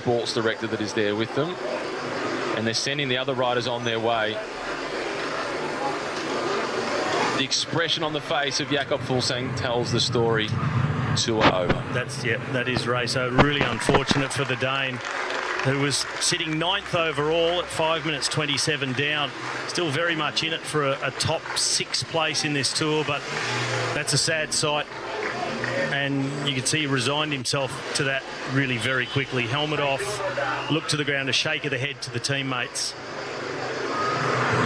sports director that is there with them. And they're sending the other riders on their way. The expression on the face of Jakob Fuglsang tells the story. 2 are over. That is Ray. So really unfortunate for the Dane, who was sitting 9th overall at 5 minutes 27 down. Still very much in it for a top 6 place in this tour, but that's a sad sight. And you can see he resigned himself to that really very quickly. Helmet off, looked to the ground, a shake of the head to the teammates.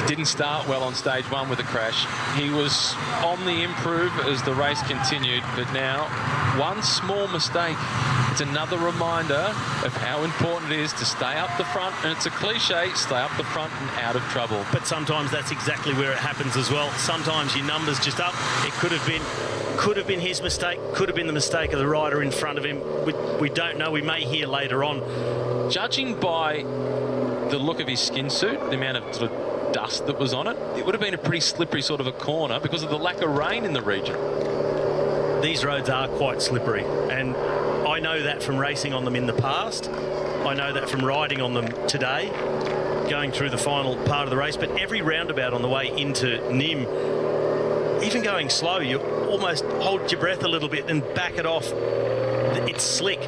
He didn't start well on stage 1 with a crash. He was on the improve as the race continued, but now one small mistake. It's another reminder of how important it is to stay up the front, and it's a cliche, stay up the front and out of trouble. But sometimes that's exactly where it happens as well. Sometimes your number's just up. It could have been his mistake, could have been the mistake of the rider in front of him. We don't know. We may hear later on. Judging by the look of his skin suit, the amount of sort of dust that was on it, it would have been a pretty slippery sort of a corner because of the lack of rain in the region. These roads are quite slippery, and I know that from racing on them in the past. I know that from riding on them today, going through the final part of the race. But every roundabout on the way into Nîmes, even going slow, you almost hold your breath a little bit and back it off. It's slick.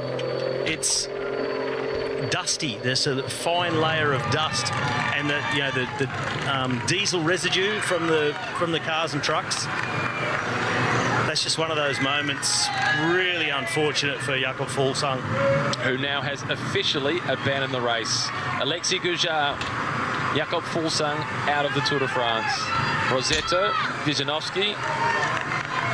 It's dusty. There's a fine layer of dust, and the diesel residue from the cars and trucks. That's just one of those moments. Really unfortunate for Jakob Fuglsang, who now has officially abandoned the race. Alexis Gujard, Jakob Fuglsang out of the Tour de France. Rossetto, Wisniewski,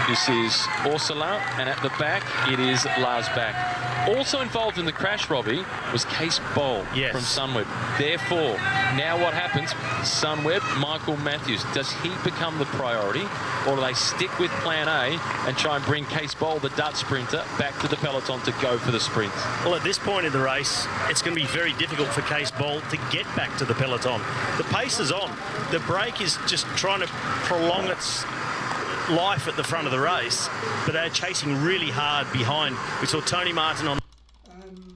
this is Ursula, and at the back it is Lars Bak. Also involved in the crash, Robbie, was Case Boll from Sunweb. Therefore, now what happens? Sunweb, Michael Matthews, does he become the priority, or do they stick with plan A and try and bring Case Boll, the Dutch sprinter, back to the peloton to go for the sprint? Well, at this point in the race, it's going to be very difficult for Case Boll to get back to the peloton. The pace is on. The break is just trying to prolong its life at the front of the race, but they're chasing really hard behind. We saw Tony Martin on,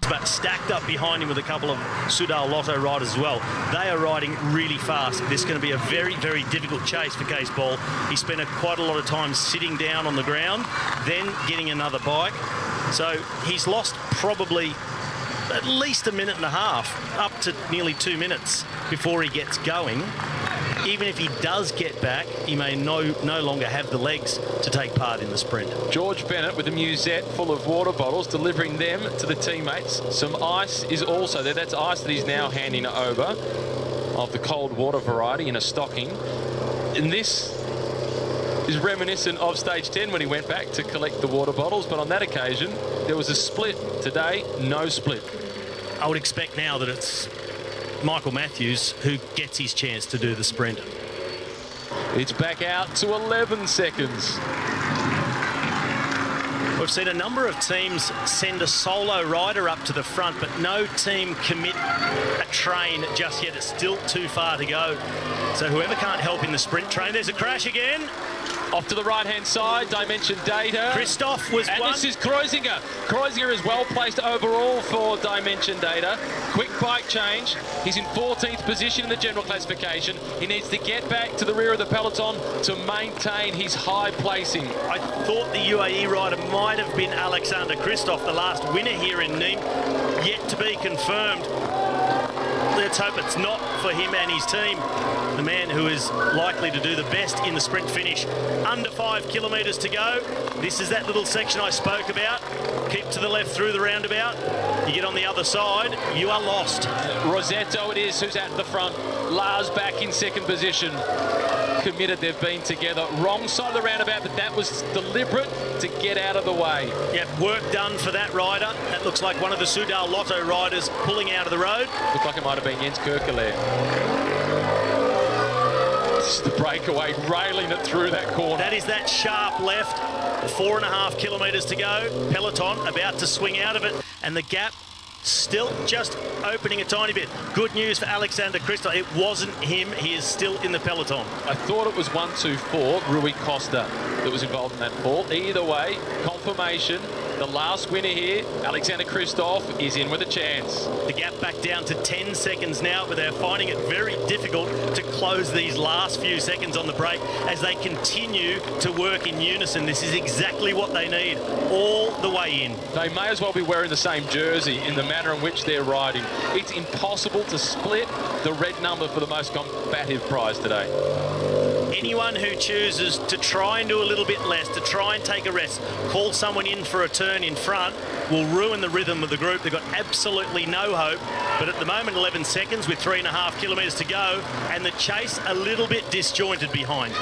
but stacked up behind him with a couple of Soudal Lotto riders as well. They are riding really fast. This is going to be a very, very difficult chase for Case Boll. He spent quite a lot of time sitting down on the ground, then getting another bike. So he's lost probably at least a minute and a half, up to nearly 2 minutes before he gets going. Even if he does get back, he may no longer have the legs to take part in the sprint. George Bennett with a musette full of water bottles, delivering them to the teammates. Some ice is also there. That's ice that he's now handing over, of the cold water variety, in a stocking. And this is reminiscent of stage 10 when he went back to collect the water bottles, but on that occasion there was a split. Today, no split. I would expect now that it's Michael Matthews who gets his chance to do the sprint. It's back out to 11 seconds. We've seen a number of teams send a solo rider up to the front, but no team commit a train just yet. It's still too far to go. So whoever can't help in the sprint train, there's a crash again. Off to the right-hand side, Dimension Data. Christoph was and one. This is Kreuziger. Kreuziger is well placed overall for Dimension Data. Quick bike change. He's in 14th position in the general classification. He needs to get back to the rear of the peloton to maintain his high placing. I thought the UAE rider might have been Alexander Christoph, the last winner here in Nîmes. Yet to be confirmed. Let's hope it's not for him and his team. The man who is likely to do the best in the sprint finish. Under 5 kilometres to go. This is that little section I spoke about. Keep to the left through the roundabout. You get on the other side, you are lost. Rossetto it is who's at the front. Lars back in second position. Committed, they've been together. Wrong side of the roundabout, but that was deliberate to get out of the way. Yep, work done for that rider. That looks like one of the Soudal Lotto riders pulling out of the road. Looked like it might have been Jens Kerkelaer. This is the breakaway, railing it through that corner. That is that sharp left. 4.5 kilometres to go. Peloton about to swing out of it, and the gap still just opening a tiny bit. Good news for Alexander Christoph. It wasn't him. He is still in the peloton. I thought it was 1-2-4, Rui Costa, that was involved in that fall. Either way, confirmation, The last winner here, Alexander Kristoff, is in with a chance. The gap back down to 10 seconds now, but they're finding it very difficult to close these last few seconds on the break as they continue to work in unison. This is exactly what they need all the way in. They may as well be wearing the same jersey in the manner in which they're riding. It's impossible to split the red number for the most combative prize today. Anyone who chooses to try and do a little bit less, to try and take a rest, call someone in for a turn in front, will ruin the rhythm of the group. They've got absolutely no hope. But at the moment, 11 seconds with 3.5 kilometres to go, and the chase a little bit disjointed behind.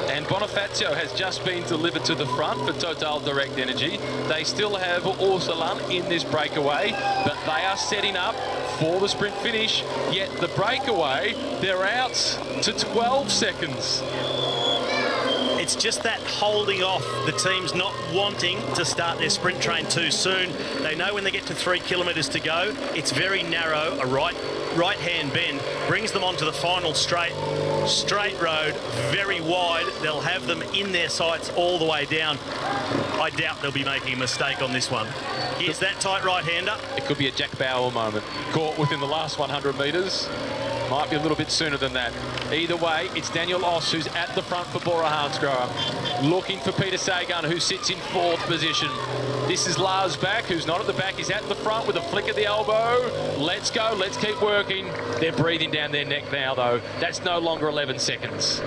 And Bonifacio has just been delivered to the front for Total Direct Energy. They still have Orsolan in this breakaway, but they are setting up for the sprint finish. Yet the breakaway, they're out to 12 seconds. It's just that holding off. The team's not wanting to start their sprint train too soon. They know when they get to 3 kilometres to go, it's very narrow, a right-hand bend, brings them onto the final straight road, very wide. They'll have them in their sights all the way down. I doubt they'll be making a mistake on this one. Here's that tight right-hander. It could be a Jack Bauer moment. Caught within the last 100 metres. Might be a little bit sooner than that. Either way, it's Daniel Oss who's at the front for Bora Hansgrohe. Looking for Peter Sagan, who sits in 4th position. This is Lars Back, who's not at the back. He's at the front with a flick of the elbow. Let's go. Let's keep working. They're breathing down their neck now, though. That's no longer 11 seconds.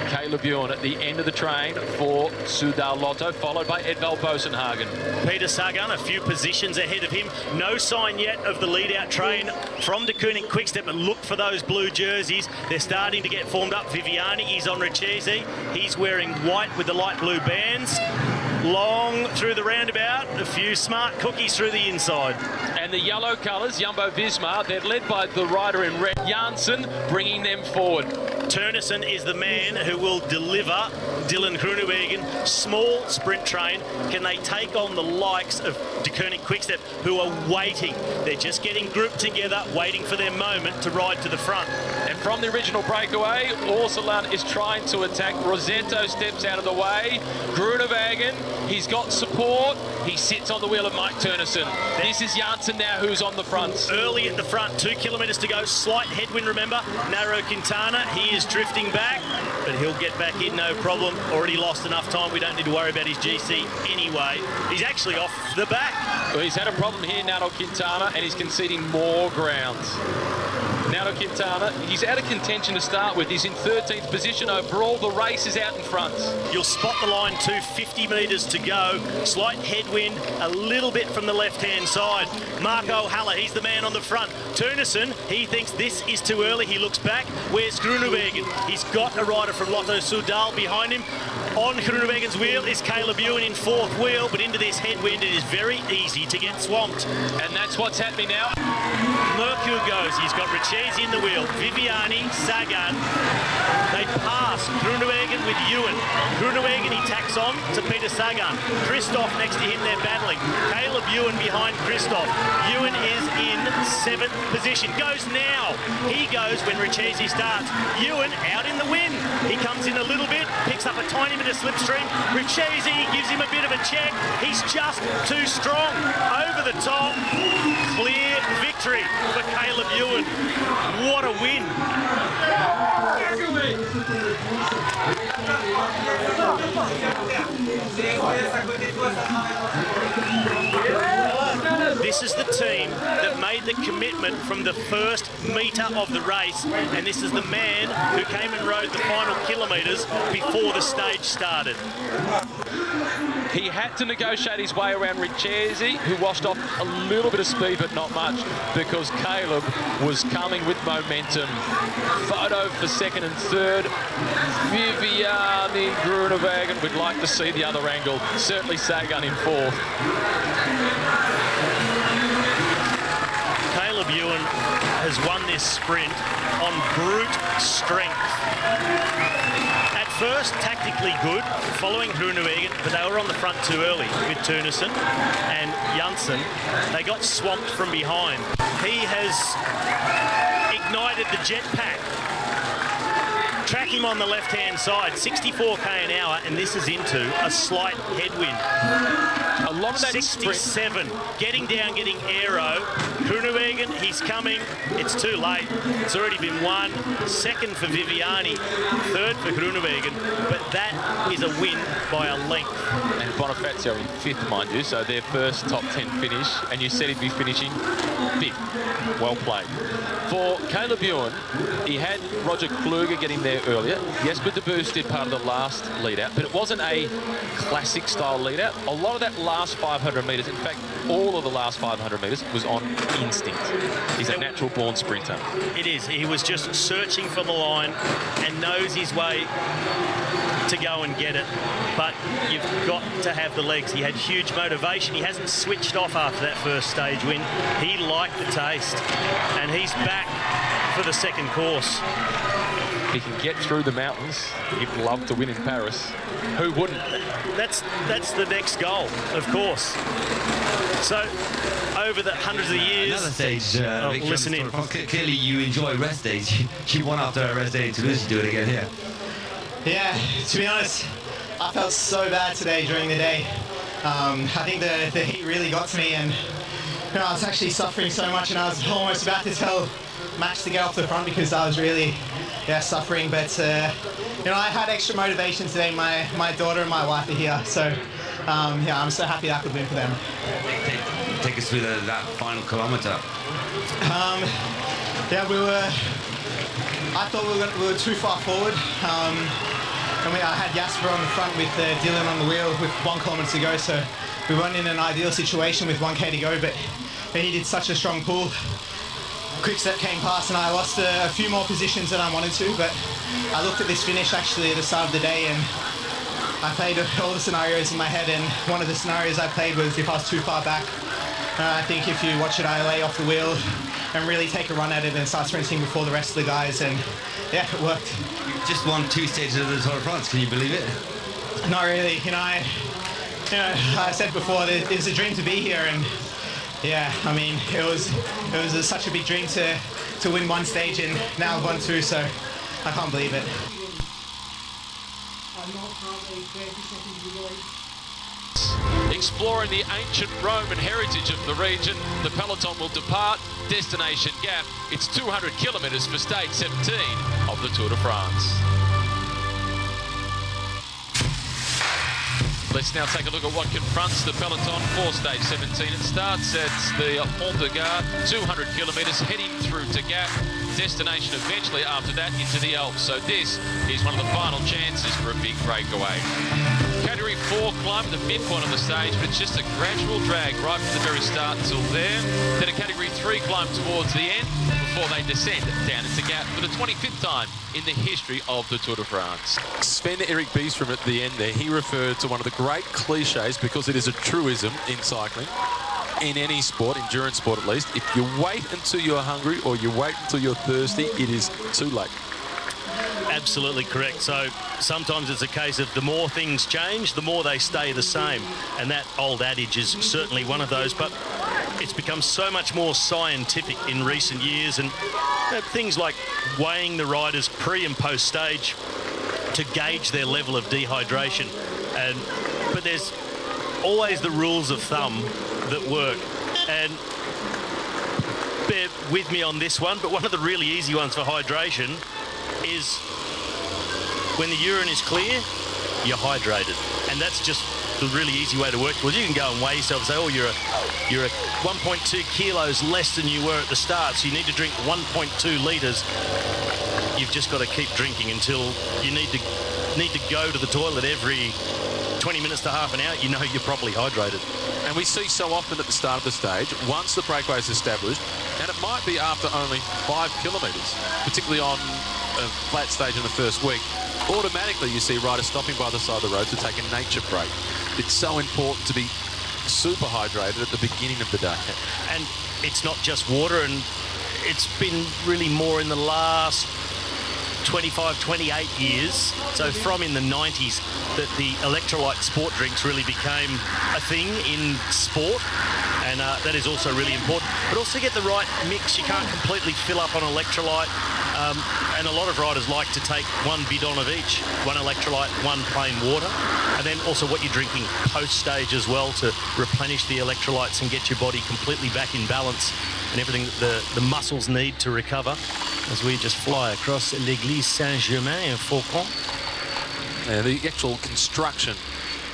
Caleb Ewan at the end of the train for Soudal Lotto, followed by Edvald Bosenhagen. Peter Sagan a few positions ahead of him. No sign yet of the lead-out train from De Koning Quickstep, but look for those blue jerseys. They're starting to get formed up. Viviani is on Richesi. He's wearing white with the light blue bands. Long through the roundabout, a few smart cookies through the inside. And the yellow colours, Jumbo-Visma, they're led by the rider in red, Janssen, bringing them forward. Turnison is the man who will deliver Dylan Groenewegen. Small sprint train. Can they take on the likes of De Koning Quickstep, who are waiting? They're just getting grouped together, waiting for their moment to ride to the front. And from the original breakaway, Orsolan is trying to attack. Rosetto steps out of the way. Groenewegen, he's got support. He sits on the wheel of Mike Turnison. This is Janssen now who's on the front. Early at the front, 2 kilometres to go. Slight headwind, remember. Narrow Quintana, he is drifting back, but he'll get back in, no problem. Already lost enough time. We don't need to worry about his GC anyway. He's actually off the back. Well, he's had a problem here, Nairo Quintana, and he's conceding more ground. Nairo Quintana, he's out of contention to start with. He's in 13th position overall. The race is out in front. You'll spot the line, 250 metres to go. Slight headwind, a little bit from the left-hand side. Marco Haller, he's the man on the front. Turnison, he thinks this is too early. He looks back. Where's Groenewegen? He's got a rider from Lotto Soudal behind him. On Groenewegen's wheel is Caleb Ewan in 4th wheel, but into this headwind it is very easy to get swamped. And that's what's happening now. Mercure goes. He's got Richesi in the wheel. Viviani, Sagan. They pass Groenewegen with Ewan. Groenewegen, he tacks on to Peter Sagan. Kristoff next to him, they're battling. Caleb Ewan behind Kristoff. Ewan is in 7th position. Goes now. He goes when Richesi starts. Ewan out in the wind. He comes in a little bit, picks up a tiny bit of slipstream. Richesi gives him a bit of a check. He's just too strong. Over the top. Clear victory for Caleb Ewan. What a win. This is the team that made the commitment from the first metre of the race, and this is the man who came and rode the final kilometres before the stage started. He had to negotiate his way around Richesi, who washed off a little bit of speed, but not much, because Caleb was coming with momentum. Photo for 2nd and 3rd. Viviani, Groenewegen. We'd like to see the other angle. Certainly Sagan in 4th. Caleb Ewan has won this sprint on brute strength. At first, tactically good, following Groenewegen, but they were on the front too early with Turnison and Janssen. They got swamped from behind. He has ignited the jetpack. Track him on the left-hand left-hand side, 64 k an hour, and this is into a slight headwind. A lot of that 67, getting down, getting aero. Groenewegen, he's coming. It's too late. It's already been won. Second for Viviani, third for Groenewegen, but that is a win by a length. And Bonifacio in 5th, mind you, so their first top 10 finish, and you said he'd be finishing 5th. Well played. For Caleb Ewan, he had Roger Kluger getting there earlier. Jesper de Boos did part of the last lead-out, but it wasn't a classic-style lead-out. A lot of that last 500 metres, in fact, all of the last 500 metres was on instinct. He's a natural-born sprinter. It is. He was just searching for the line and knows his way to go and get it, but you've got to have the legs. He had huge motivation. He hasn't switched off after that first stage win. He liked the taste, and he's back for the second course. He can get through the mountains. He'd love to win in Paris. Who wouldn't? That's the next goal, of course. So, over the hundreds of years... Another stage, listen in. Clearly you enjoy rest days. You won after a rest day in Toulouse, you do it again here. Yeah, to be honest, I felt so bad today during the day. I think the heat really got to me, and I was actually suffering so much, and I was almost about to tell Max to get off the front because I was really suffering. But I had extra motivation today. My daughter and my wife are here, so I'm so happy that I could win for them. Take us through that final kilometre. I thought we were too far forward. I had Jasper on the front with Dylan on the wheel with 1 kilometre to go, so we weren't in an ideal situation with 1k to go, but he did such a strong pull. Quick step came past and I lost a few more positions than I wanted to, but I looked at this finish actually at the start of the day and I played all the scenarios in my head, and one of the scenarios I played was if I was too far back. I think if you watch it, I lay off the wheel and really take a run at it and start sprinting before the rest of the guys, and yeah, it worked. You just won 2 stages of the Tour de France, can you believe it? Not really. I said before, it was a dream to be here, and yeah, I mean, it was such a big dream to win 1 stage, and now I've won 2, so I can't believe it. Exploring the ancient Roman heritage of the region, the peloton will depart destination Gap. It's 200 kilometres for stage 17 of the Tour de France. Let's now take a look at what confronts the peloton for stage 17. It starts at the Pont de Gard, 200 kilometres heading through to Gap. Destination eventually after that into the Alps. So this is one of the final chances for a big breakaway. Category 4 climb at the midpoint of the stage, but it's just a gradual drag right from the very start until there. Then a Category 3 climb towards the end before they descend down into Gap for the 25th time in the history of the Tour de France. Sven-Erik Byström at the end there, he referred to one of the great cliches because it is a truism in cycling. In any sport, endurance sport at least, if you wait until you're hungry or you wait until you're thirsty, it is too late. Absolutely correct. So sometimes it's a case of the more things change, the more they stay the same. And that old adage is certainly one of those. But it's become so much more scientific in recent years. And things like weighing the riders pre and post stage to gauge their level of dehydration. But there's always the rules of thumb that work. And bear with me on this one, but one of the really easy ones for hydration is when the urine is clear, you're hydrated. And that's just the really easy way to work. Well, you can go and weigh yourself and say, oh, you're 1.2 kilos less than you were at the start, so you need to drink 1.2 litres. You've just got to keep drinking until you need to go to the toilet every 20 minutes to half an hour. You know you're properly hydrated. And we see so often at the start of the stage, once the breakaway is established, and it might be after only 5 kilometres, particularly on a flat stage in the first week, automatically you see riders stopping by the side of the road to take a nature break. It's so important to be super hydrated at the beginning of the day. And it's not just water, and it's been really more in the last 25, 28 years, so from in the 90s, that the electrolyte sport drinks really became a thing in sport, and that is also really important. but also get the right mix. You can't completely fill up on electrolyte. And a lot of riders like to take one bidon of each, one electrolyte, one plain water, and then also what you're drinking post-stage as well to replenish the electrolytes and get your body completely back in balance and everything that the muscles need to recover as we just fly across l'Église Saint-Germain in Faucon. Yeah, the actual construction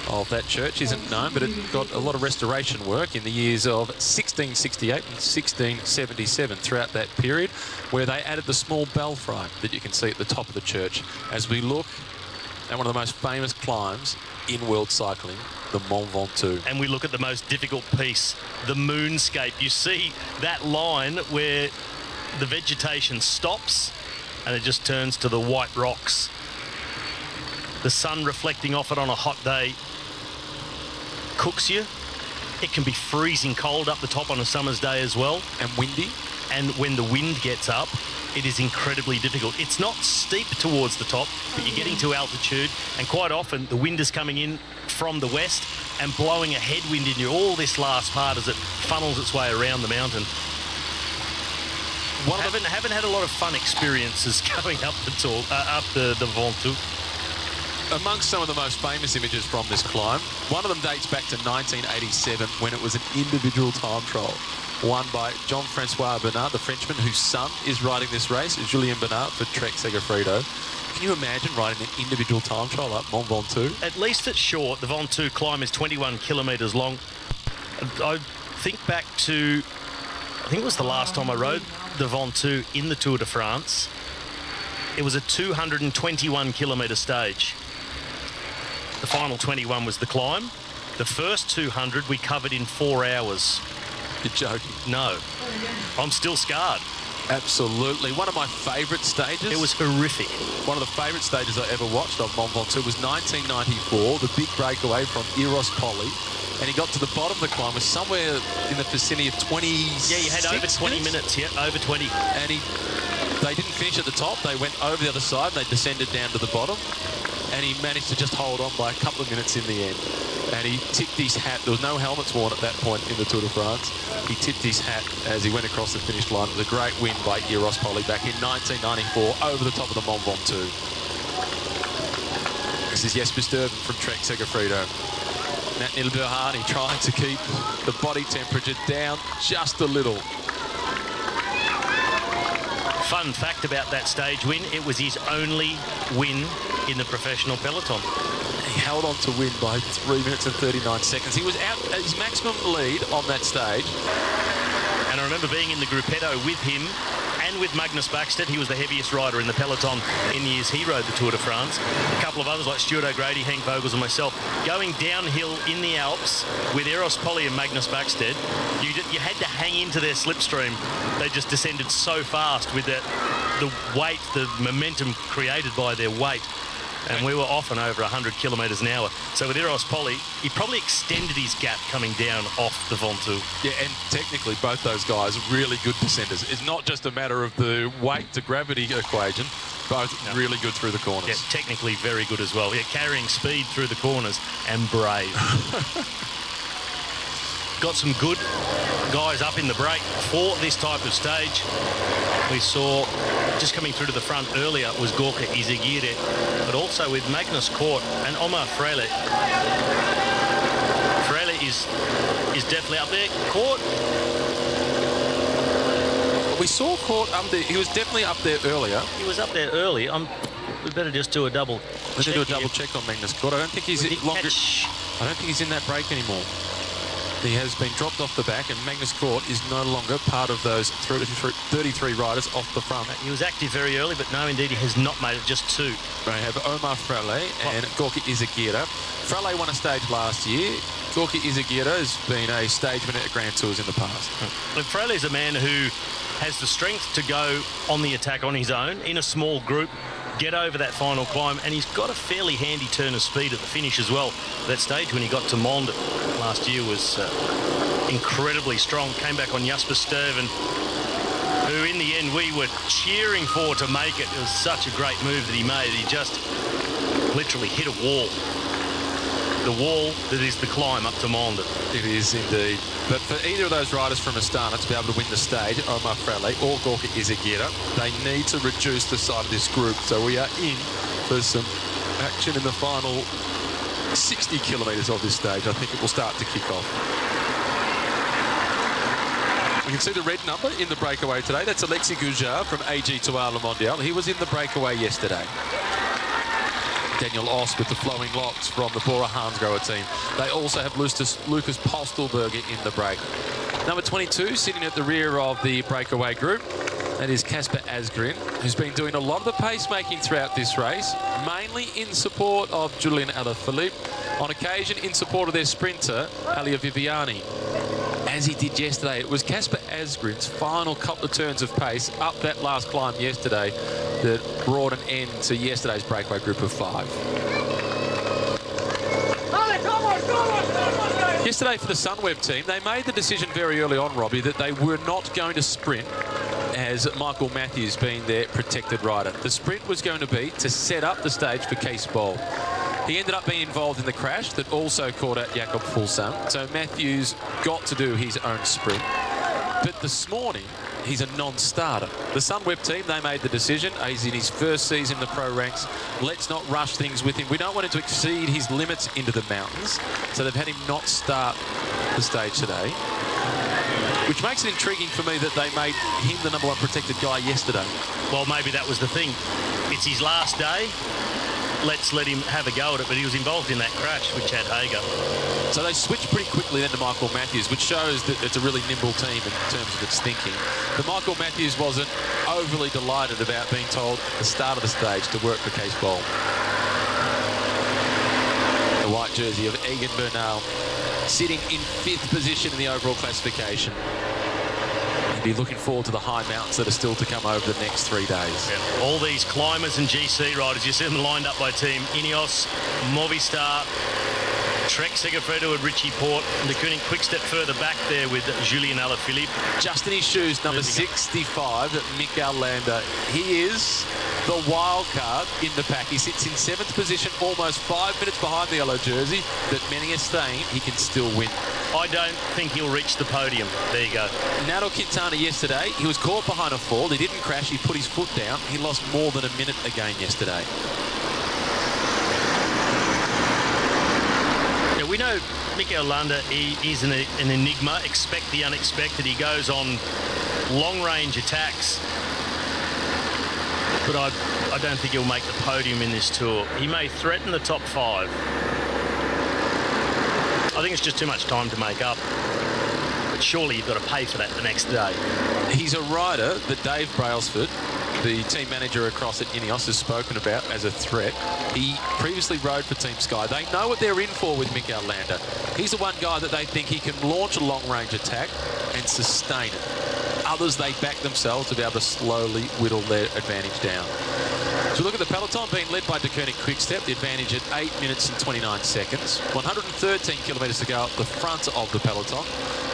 of that church isn't known, but it got a lot of restoration work in the years of 1668 and 1677 throughout that period, where they added the small belfry that you can see at the top of the church as we look at one of the most famous climbs in world cycling, the Mont Ventoux. And we look at the most difficult piece, the moonscape. You see that line where the vegetation stops and it just turns to the white rocks. The sun reflecting off it on a hot day cooks you. It can be freezing cold up the top on a summer's day as well. And windy. And when the wind gets up, it is incredibly difficult. It's not steep towards the top, but you're getting to altitude, and quite often the wind is coming in from the west and blowing a headwind in you all this last part as it funnels its way around the mountain. Haven't had a lot of fun experiences going up the Ventoux. Amongst some of the most famous images from this climb, one of them dates back to 1987 when it was an individual time trial won by Jean-Francois Bernard, the Frenchman whose son is riding this race, Julien Bernard for Trek Segafredo. Can you imagine riding an individual time trial up Mont Ventoux? At least it's short. The Ventoux climb is 21 kilometres long. I think back to, I think it was the last time I rode the Ventoux in the Tour de France. It was a 221 kilometre stage. The final 21 was the climb. The first 200 we covered in 4 hours. You're joking. No. I'm still scarred. Absolutely. One of my favourite stages. It was horrific. One of the favourite stages I ever watched of Mont Ventoux was 1994, the big breakaway from Monopoli. And he got to the bottom of the climb, was somewhere in the vicinity of 20. Yeah, you had over 20 minutes. Yeah, over 20. And they didn't finish at the top. They went over the other side. They descended down to the bottom. And he managed to just hold on by a couple of minutes in the end. And he tipped his hat. There was no helmets worn at that point in the Tour de France. He tipped his hat as he went across the finish line. It was a great win by Monopoli back in 1994 over the top of the Mont Ventoux. This is Jesper Sturven from Trek Segafredo. Nat Nilberhani trying to keep the body temperature down just a little. Fun fact about that stage win, it was his only win in the professional peloton. He held on to win by 3 minutes and 39 seconds. He was out at his maximum lead on that stage. And I remember being in the gruppetto with him and with Magnus Backstedt. He was the heaviest rider in the peloton in the years he rode the Tour de France. A couple of others like Stuart O'Grady, Hank Vogels and myself going downhill in the Alps with Monopoli and Magnus Backstedt. You had to hang into their slipstream. They just descended so fast with the weight, the momentum created by their weight. And we were often over 100 kilometres an hour. So with Monopoli, he probably extended his gap coming down off the Ventoux. Yeah, and technically both those guys are really good descenders. It's not just a matter of the weight to gravity equation. Both really good through the corners. Yeah, technically very good as well. Yeah, carrying speed through the corners and brave. Got some good guys up in the break for this type of stage. We saw just coming through to the front earlier was Gorka Izagirre, but also with Magnus Cort and Omar Freile. Freile is definitely up there. Cort. We saw Cort up there. He was definitely up there earlier. He was up there early. We better just do a double. Let's do a double check on Magnus Cort. I don't think he's longer. I don't think he's in that break anymore. He has been dropped off the back, and Magnus Cort is no longer part of those 33 riders off the front. He was active very early, but no, indeed, he has not made it, just two. They have Omar Freile and Gorka Izagirre. Freile won a stage last year. Gorka Izagirre has been a stage winner at Grand Tours in the past. And Freile is a man who has the strength to go on the attack on his own in a small group, get over that final climb, and he's got a fairly handy turn of speed at the finish as well. That stage when he got to Mond last year was incredibly strong. Came back on Jesper Sturven, who in the end we were cheering for to make it. It was such a great move that he made. He just literally hit a wall. the wall that is the climb up to Monde. It is indeed. But for either of those riders from Astana to be able to win the stage, Omar Frale or Gorka Izagirre, they need to reduce the size of this group. So we are in for some action in the final 60 kilometres of this stage. I think it will start to kick off. You can see the red number in the breakaway today. That's Alexis Goujard from AG2R Le Mondial. He was in the breakaway yesterday. Daniel Oss with the flowing locks from the Bora Hansgrohe team. They also have Lucas Postelberger in the break. Number 22, sitting at the rear of the breakaway group, that is Casper Asgreen, who's been doing a lot of the pacemaking throughout this race, mainly in support of Julian Alaphilippe, on occasion in support of their sprinter, Alia Viviani. As he did yesterday, it was Casper Asgreen's final couple of turns of pace up that last climb yesterday that brought an end to yesterday's breakaway group of 5. Yesterday for the Sunweb team, they made the decision very early on, Robbie, that they were not going to sprint as Michael Matthews being their protected rider. The sprint was going to be to set up the stage for Kees Bol. He ended up being involved in the crash that also caught out Jakob Fuglsang, so Matthews got to do his own sprint. But this morning, he's a non-starter. The Sunweb team, they made the decision. He's in his first season in the pro ranks. Let's not rush things with him. We don't want him to exceed his limits into the mountains, so they've had him not start the stage today, which makes it intriguing for me that they made him the #1 protected guy yesterday. Well, maybe that was the thing. It's his last day. Let's let him have a go at it, but he was involved in that crash with Chad Hager. So they switched pretty quickly then to Michael Matthews, which shows that it's a really nimble team in terms of its thinking. But Michael Matthews wasn't overly delighted about being told at the start of the stage to work for Kees Bol. The white jersey of Egan Bernal sitting in 5th position in the overall classification. Be looking forward to the high mountains that are still to come over the next 3 days. Yeah. All these climbers and GC riders, you see them lined up by team Ineos, Movistar, Trek Segafredo and Richie Porte, and the Koenig quick step further back there with Julian Alaphilippe. Just in his shoes, number 65, Mikel Landa. He is the wild card in the pack. He sits in 7th position, almost 5 minutes behind the yellow jersey, but many are saying he can still win. I don't think he'll reach the podium. There you go. Nairo Quintana yesterday, he was caught behind a fall. He didn't crash. He put his foot down. He lost more than a minute again yesterday. Yeah, we know Mikel Landa is an enigma. Expect the unexpected. He goes on long-range attacks. But I don't think he'll make the podium in this tour. He may threaten the top 5. I think it's just too much time to make up. But surely you've got to pay for that the next day. He's a rider that Dave Brailsford, the team manager across at Ineos, has spoken about as a threat. He previously rode for Team Sky. They know what they're in for with Mikel Landa. He's the one guy that they think he can launch a long-range attack and sustain it. Others, they back themselves to be able to slowly whittle their advantage down. So look at the peloton being led by De Koenig Quickstep, the advantage at 8 minutes and 29 seconds. 113 kilometres to go at the front of the peloton.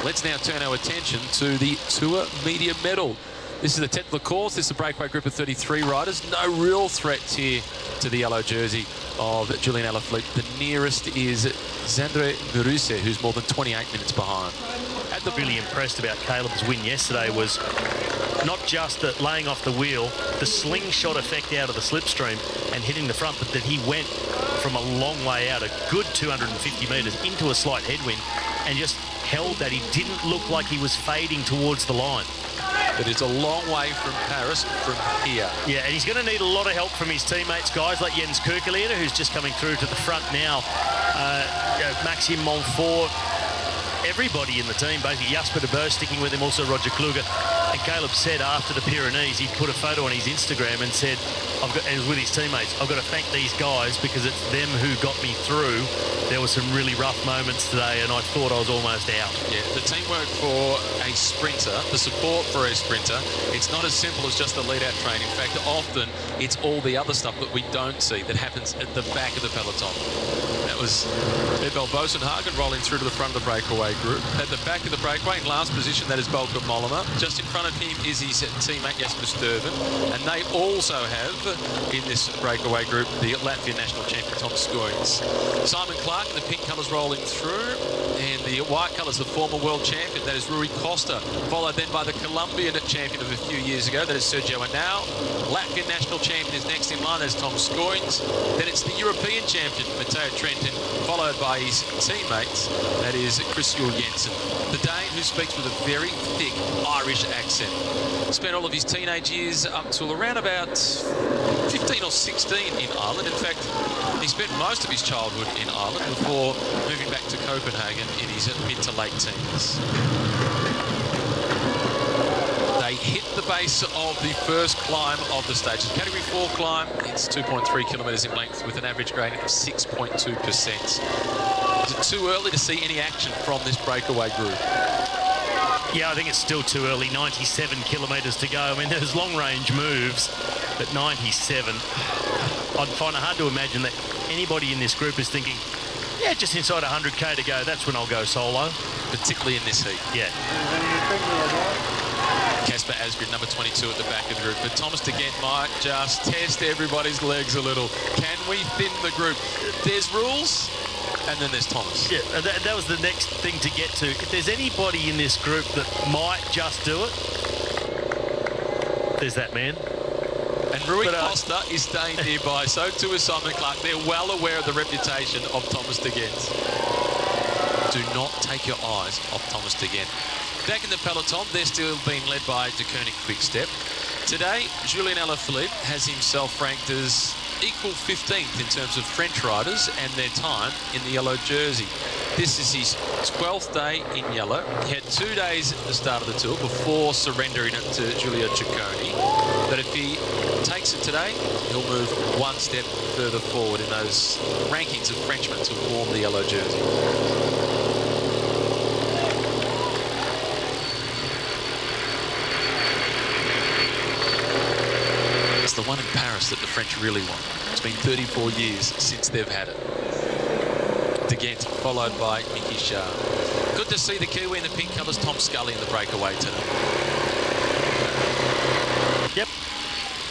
Let's now turn our attention to the Tour Media Medal. This is the technical course. This is a breakaway group of 33 riders. No real threats here to the yellow jersey of Julian Alaphilippe. The nearest is Xandre Muruse, who's more than 28 minutes behind. Really impressed about Caleb's win yesterday was not just that laying off the wheel, the slingshot effect out of the slipstream and hitting the front, but that he went from a long way out, a good 250 metres into a slight headwind, and just held that. He didn't look like he was fading towards the line. But it's a long way from Paris from here. Yeah, and he's going to need a lot of help from his teammates, guys like Jens Kirkeleder, who's just coming through to the front now. Maxime Montfort, everybody in the team, basically Jasper de Boer sticking with him, also Roger Kluge. And Caleb said after the Pyrenees, he put a photo on his Instagram and said, and was with his teammates, I've got to thank these guys because it's them who got me through. There were some really rough moments today and I thought I was almost out. Yeah, the teamwork for a sprinter, the support for a sprinter, it's not as simple as just the lead-out train. In fact, often it's all the other stuff that we don't see that happens at the back of the peloton. Now, that was Edvald Bosenhagen rolling through to the front of the breakaway group. At the back of the breakaway, in last position, that is Volker Mollema. Just in front of him is his teammate Jasper Sturven. And they also have, in this breakaway group, the Latvian national champion Tom Skoins. Simon Clark in the pink colours rolling through. And the white colours, the former world champion, that is Rui Costa. Followed then by the Colombian champion of a few years ago, that is Sergio Henao. Latvian national champion is next in line, that is Tom Skoins. Then it's the European champion, Matteo Trentin, followed by his teammates, that is Chris Juhl Jensen. The Dane who speaks with a very thick Irish accent. Spent all of his teenage years up till around about 15 or 16 in Ireland. In fact, he spent most of his childhood in Ireland before moving back to Copenhagen in his mid to late teens. They hit the base of the first climb of the stage. The Category 4 climb, it's 2.3 kilometres in length with an average gradient of 6.2%. Is it too early to see any action from this breakaway group? Yeah, I think it's still too early. 97 kilometres to go. I mean, there's long-range moves, but 97. I'd find it hard to imagine that anybody in this group is thinking, yeah, just inside 100k to go, that's when I'll go solo. Particularly in this heat. Yeah. Casper Asgreen, number 22 at the back of the group. But Thomas de Gent might just test everybody's legs a little. Can we thin the group? There's rules, and then there's Thomas. Yeah, that was the next thing to get to. If there's anybody in this group that might just do it, there's that man. And Rui Costa is staying nearby. So too is Simon Clark. They're well aware of the reputation of Thomas de Gent. Do not take your eyes off Thomas de Gent. Back in the peloton, they're still being led by De Koning Quickstep. Today, Julien Alaphilippe has himself ranked as equal 15th in terms of French riders and their time in the yellow jersey. This is his 12th day in yellow. He had 2 days at the start of the tour before surrendering it to Giulio Ciccone. But if he takes it today, he'll move one step further forward in those rankings of Frenchmen to warm the yellow jersey. The one in Paris that the French really want. It's been 34 years since they've had it. De Gent, followed by Mickey Shah. Good to see the Kiwi in the pink colours, Tom Scully in the breakaway today. Yep.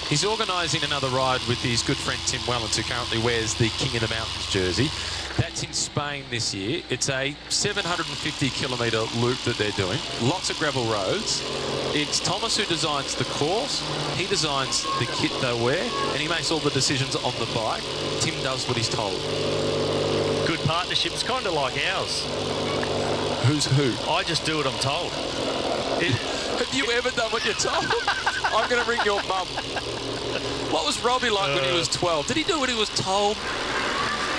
He's organising another ride with his good friend Tim Wellens, who currently wears the King of the Mountains jersey. That's in Spain this year. It's a 750-kilometre loop that they're doing. Lots of gravel roads. It's Thomas who designs the course. He designs the kit they wear, and he makes all the decisions on the bike. Tim does what he's told. Good partnership. It's kind of like ours. Who's who? I just do what I'm told. Have you ever done what you're told? I'm going to ring your mum. What was Robbie like when he was 12? Did he do what he was told?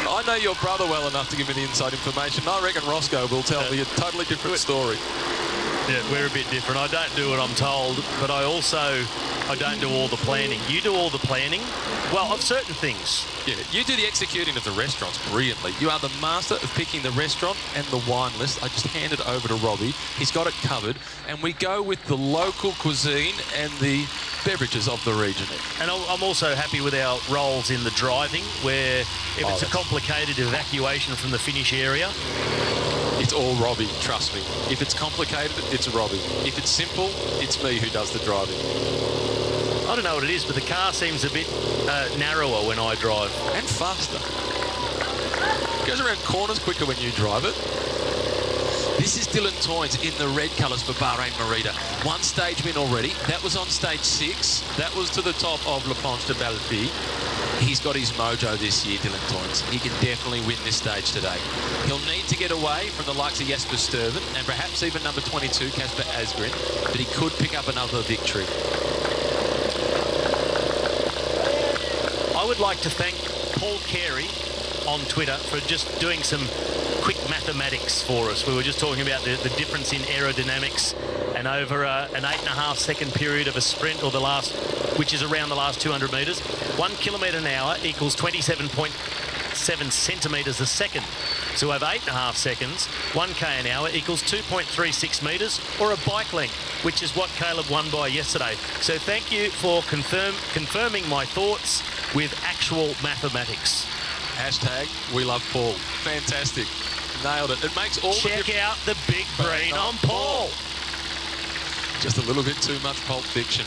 I know your brother well enough to give me the inside information. I reckon Roscoe will tell me a totally different story. Yeah, we're a bit different. I don't do what I'm told, but I don't do all the planning. You do all the planning, well, of certain things. Yeah, you do the executing of the restaurants brilliantly. You are the master of picking the restaurant and the wine list. I just hand it over to Robbie. He's got it covered, and we go with the local cuisine and the beverages of the region. And I'm also happy with our roles in the driving, where if it's a complicated evacuation from the finish area, it's all Robbie, trust me. If it's complicated, it's Robbie. If it's simple, it's me who does the driving. I don't know what it is, but the car seems a bit narrower when I drive. And faster. It goes around corners quicker when you drive it. This is Dylan Toynes in the red colours for Bahrain Merida. One stage win already. That was on stage 6. That was to the top of La Planche de Belleville. He's got his mojo this year, Dylan Toynes. He can definitely win this stage today. He'll need to get away from the likes of Jasper Sturven and perhaps even number 22, Casper Asgreen, but he could pick up another victory. I would like to thank Paul Carey on Twitter for just doing some quick mathematics for us. We were just talking about the difference in aerodynamics, and over an 8.5 second period of a sprint, or which is around the last 200 metres, 1 kilometre an hour equals 27.7 centimetres a second. So over 8.5 seconds, 1k an hour equals 2.36 metres, or a bike length, which is what Caleb won by yesterday. So thank you for confirming my thoughts with actual mathematics. Hashtag we love Paul. Fantastic. Nailed it. It makes all the difference. Check out the big brain on Paul. Just a little bit too much Pulp Fiction.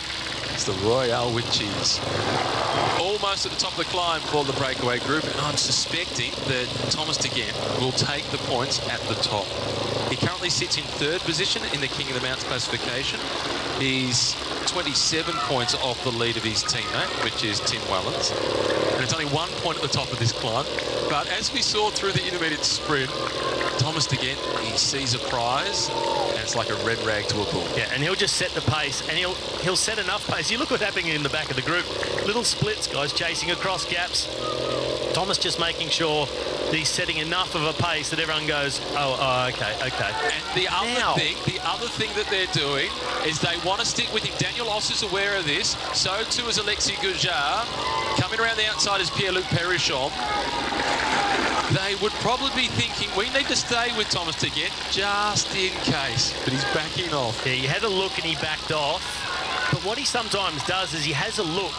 It's the Royale with cheese. Almost at the top of the climb for the breakaway group, and I'm suspecting that Thomas de Gent will take the points at the top. He currently sits in third position in the King of the Mounts classification. He's 27 points off the lead of his teammate, which is Tim Wellens. And it's only 1 point at the top of this climb. But as we saw through the intermediate sprint, Thomas de Gent, he sees a prize, and it's like a red rag to a bull. Yeah, and he'll just set the pace, and he'll set enough pace. You look what's happening in the back of the group. Little splits, guys chasing across gaps. Thomas just making sure that he's setting enough of a pace that everyone goes, oh, okay. And the other thing that they're doing is they want to stick with him. Daniel Oss is aware of this. So too is Alexis Goujar. Coming around the outside is Pierre-Luc Perichon. They would probably be thinking, we need to stay with Thomas de Gent just in case. But he's backing off. Yeah, he had a look and he backed off. But what he sometimes does is he has a look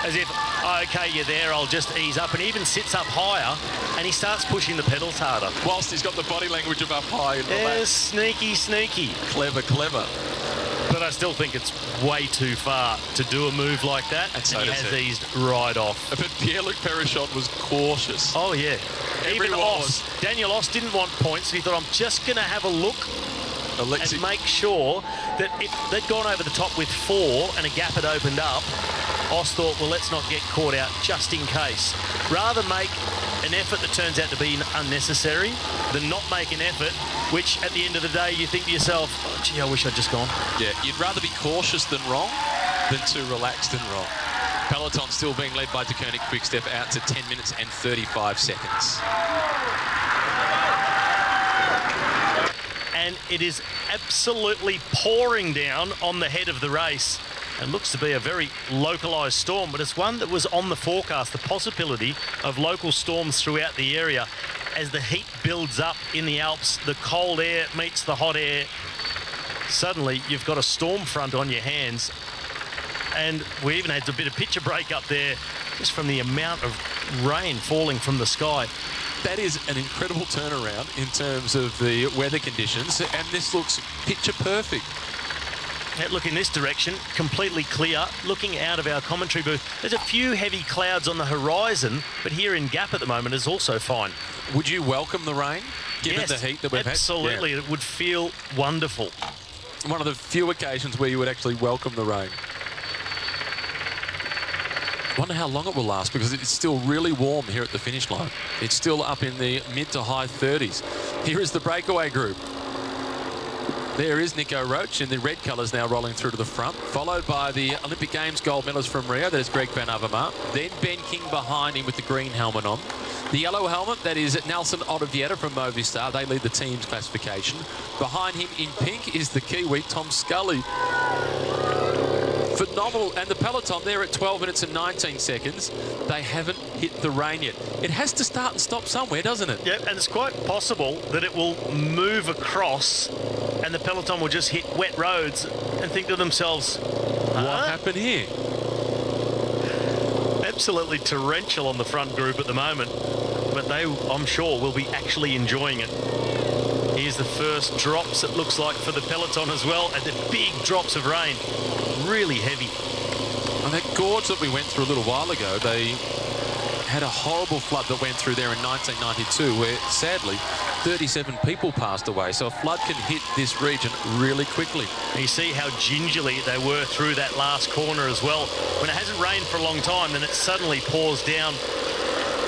as if, oh, okay, you're there, I'll just ease up. And he even sits up higher and he starts pushing the pedals harder. Whilst he's got the body language of up high in the back. Sneaky. Clever. But I still think it's way too far to do a move like that. And so he does has he. eased right off. But Pierre-Luc Perichon was cautious. Oh, yeah. Even Everyone Oss. Daniel Oss didn't want points. He thought, I'm just going to have a look and make sure that if they'd gone over the top with 4 and a gap had opened up, Oss thought, well, let's not get caught out just in case. Rather make an effort that turns out to be unnecessary than not make an effort, which at the end of the day, you think to yourself, oh, gee, I wish I'd just gone. Yeah, you'd rather be cautious than wrong than too relaxed and wrong. Peloton still being led by De Koning Quickstep out to 10 minutes and 35 seconds. And it is absolutely pouring down on the head of the race. It looks to be a very localised storm, but it's one that was on the forecast, the possibility of local storms throughout the area. As the heat builds up in the Alps, the cold air meets the hot air, suddenly you've got a storm front on your hands. And we even had a bit of picture break up there just from the amount of rain falling from the sky. That is an incredible turnaround in terms of the weather conditions, and this looks picture perfect. Look in this direction, completely clear. Looking out of our commentary booth, there's a few heavy clouds on the horizon, but here in Gap at the moment is also fine. Would you welcome the rain, given the heat that we've had? Absolutely, it would feel wonderful. One of the few occasions where you would actually welcome the rain. I wonder how long it will last, because it's still really warm here at the finish line. It's still up in the mid to high 30s. Here is the breakaway group. There is Nico Roach in the red colours now rolling through to the front, followed by the Olympic Games gold medalist from Rio, that is Greg Van Avermaet. Then Ben King behind him with the green helmet on. The yellow helmet, that is Nelson Oliveira from Movistar. They lead the team's classification. Behind him in pink is the Kiwi, Tom Scully. Phenomenal. And the peloton there at 12 minutes and 19 seconds. They haven't hit the rain yet. It has to start and stop somewhere, doesn't it? Yeah, and it's quite possible that it will move across and the peloton will just hit wet roads and think to themselves, what happened here? Absolutely torrential on the front group at the moment, but they, I'm sure, will be actually enjoying it. Here's the first drops, it looks like, for the peloton as well, and the big drops of rain. Really heavy. And that gorge that we went through a little while ago, they had a horrible flood that went through there in 1992, where sadly 37 people passed away. So a flood can hit this region really quickly. And you see how gingerly they were through that last corner as well. When it hasn't rained for a long time, then it suddenly pours down.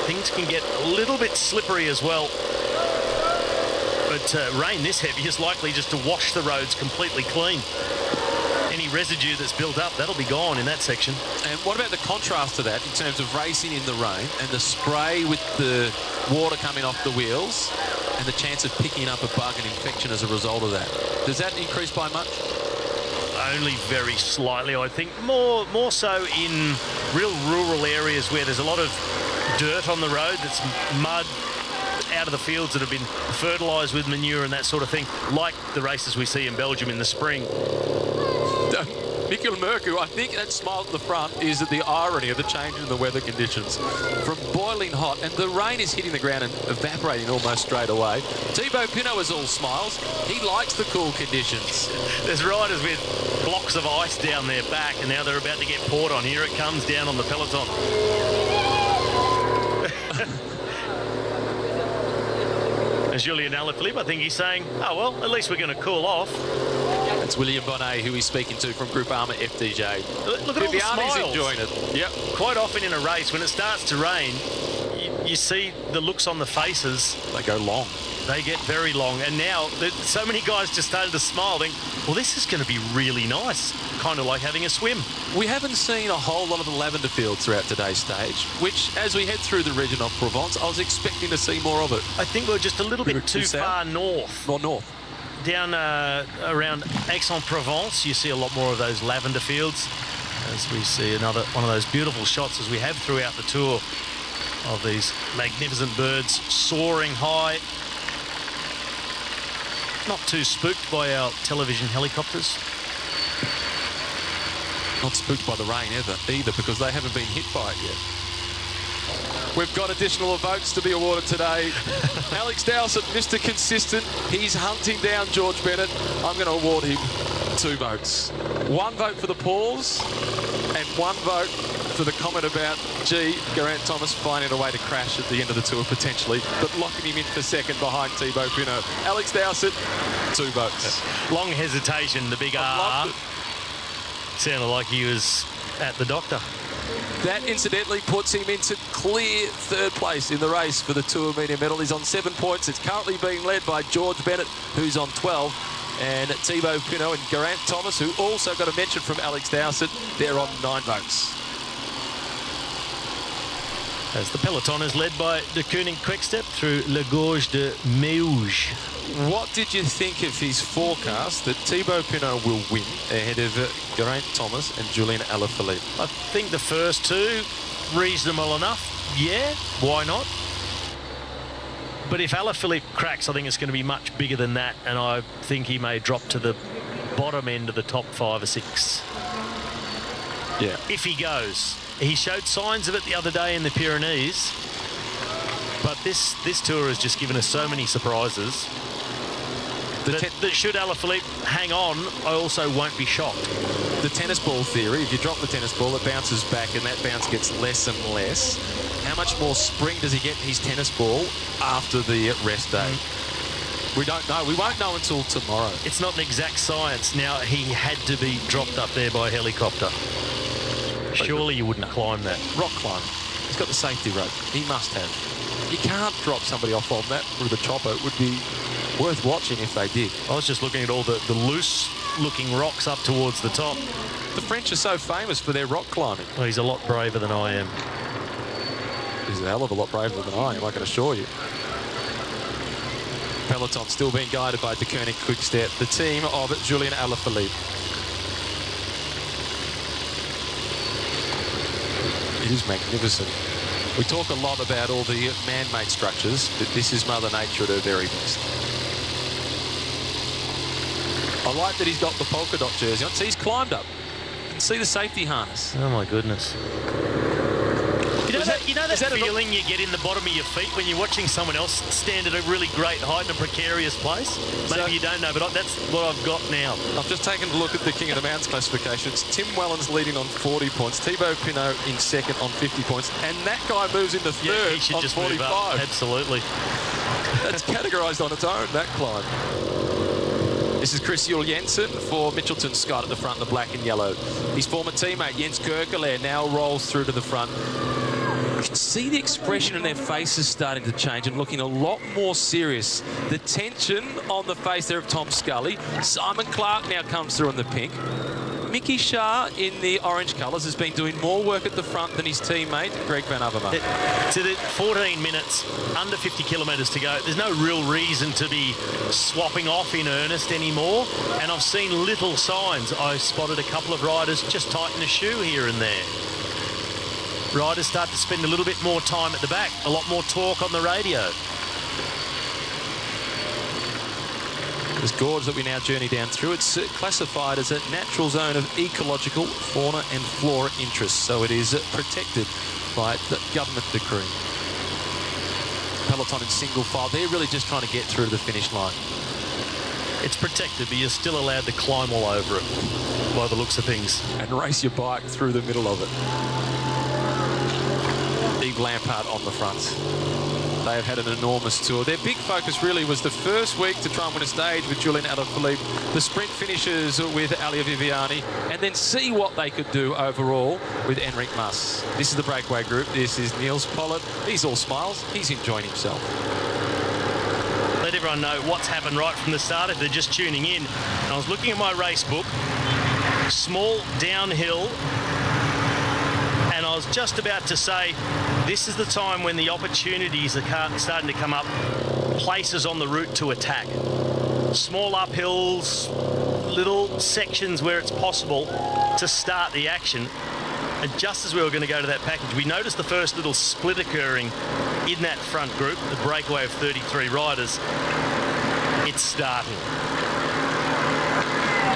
Things can get a little bit slippery as well. But rain this heavy is likely just to wash the roads completely clean. Any residue that's built up, that'll be gone in that section. And what about the contrast to that in terms of racing in the rain and the spray with the water coming off the wheels and the chance of picking up a bug and infection as a result of that? Does that increase by much? Only very slightly, I think. More so in real rural areas where there's a lot of dirt on the road, that's mud out of the fields that have been fertilised with manure and that sort of thing, like the races we see in Belgium in the spring. Mikkel Mørkøv, I think that smile at the front is the irony of the change in the weather conditions. From boiling hot, and the rain is hitting the ground and evaporating almost straight away. Thibaut Pinot is all smiles. He likes the cool conditions. There's riders with blocks of ice down their back, and now they're about to get poured on. Here it comes down on the peloton. And Julien Alaphilippe, I think he's saying, oh, well, at least we're going to cool off. That's William Bonnet, who he's speaking to from Group Armour FDJ. Look at all the Viviani's smiles. enjoying it. Yep. Quite often in a race, when it starts to rain, you see the looks on the faces. They go long. They get very long. And now, so many guys just started to smile, think, well, this is going to be really nice. Kind of like having a swim. We haven't seen a whole lot of the lavender fields throughout today's stage, which, as we head through the region of Provence, I was expecting to see more of it. I think we're just a little bit too far north. More north. Down around Aix-en-Provence, you see a lot more of those lavender fields, as we see another one of those beautiful shots, as we have throughout the tour, of these magnificent birds soaring high. Not too spooked by our television helicopters. Not spooked by the rain either, because they haven't been hit by it yet. We've got additional votes to be awarded today. Alex Dowsett, Mr. Consistent. He's hunting down George Bennett. I'm going to award him 2 votes. 1 vote for the pause and 1 vote for the comment about, gee, Geraint Thomas finding a way to crash at the end of the tour potentially, but locking him in for second behind Thibaut Pinot. Alex Dowsett, 2 votes. Long hesitation, the big R. Sounded like he was at the doctor. That incidentally puts him into clear 3rd place in the race for the Tour Media Medal. He's on 7 points. It's currently being led by George Bennett, who's on 12, and Thibaut Pinot and Geraint Thomas, who also got a mention from Alex Dowsett, they're on 9 votes. As the peloton is led by De Kooning Quickstep through Le Gorge de Meuge. What did you think of his forecast that Thibaut Pinot will win ahead of Geraint Thomas and Julien Alaphilippe? I think the first 2, reasonable enough. Yeah, why not? But if Alaphilippe cracks, I think it's going to be much bigger than that, and I think he may drop to the bottom end of the top 5 or 6. Yeah. If he goes. He showed signs of it the other day in the Pyrenees, but this tour has just given us so many surprises that should Alaphilippe hang on, I also won't be shocked. The tennis ball theory, if you drop the tennis ball, it bounces back and that bounce gets less and less. How much more spring does he get in his tennis ball after the rest day? We don't know. We won't know until tomorrow. It's not an exact science. Now, he had to be dropped up there by helicopter. Surely you wouldn't climb that. Rock climbing. He's got the safety rope. He must have. You can't drop somebody off on that with a chopper. It would be worth watching if they did. I was just looking at all the loose-looking rocks up towards the top. The French are so famous for their rock climbing. Well, he's a lot braver than I am. He's a hell of a lot braver than I am, I can assure you. Peloton still being guided by De Kooning Quickstep, the team of Julien Alaphilippe. It is magnificent. We talk a lot about all the man-made structures, but this is Mother Nature at her very best. I like that he's got the polka dot jersey on. See, he's climbed up. You can see the safety harness. Oh, my goodness. You know that feeling you get in the bottom of your feet when you're watching someone else stand at a really great height in a precarious place? Maybe you don't know, but that's what I've got now. I've just taken a look at the King of the Mountains classifications. Tim Wellens leading on 40 points. Thibaut Pinot in second on 50 points. And that guy moves into third he should on just 45. move up. Absolutely. That's categorised on its own, that climb. This is Chris Juul Jensen for Mitchelton Scott at the front in the black and yellow. His former teammate Jens Kerkelaer now rolls through to the front. You can see the expression in their faces starting to change and looking a lot more serious. The tension on the face there of Tom Scully. Simon Clark now comes through in the pink. Mickey Shah in the orange colours has been doing more work at the front than his teammate, Greg Van Avermaet. To the 14 minutes, under 50 kilometres to go, there's no real reason to be swapping off in earnest anymore. And I've seen little signs. I spotted a couple of riders just tighten a shoe here and there. Riders start to spend a little bit more time at the back, a lot more talk on the radio. This gorge that we now journey down through, it's classified as a natural zone of ecological fauna and flora interest, so it is protected by the government decree. Peloton in single file, they're really just trying to get through to the finish line. It's protected, but you're still allowed to climb all over it, by the looks of things. And race your bike through the middle of it. Yves Lampard on the front. They have had an enormous tour. Their big focus really was the first week to try and win a stage with Julian Alaphilippe, the sprint finishes with Elia Viviani, and then see what they could do overall with Enric Mas. This is the breakaway group. This is Niels Pollitt. He's all smiles. He's enjoying himself. Let everyone know what's happened right from the start if they're just tuning in. And I was looking at my race book, small downhill, and I was just about to say this is the time when the opportunities are starting to come up, places on the route to attack. Small uphills, little sections where it's possible to start the action. And just as we were going to go to that package, we noticed the first little split occurring in that front group, the breakaway of 33 riders. It's starting.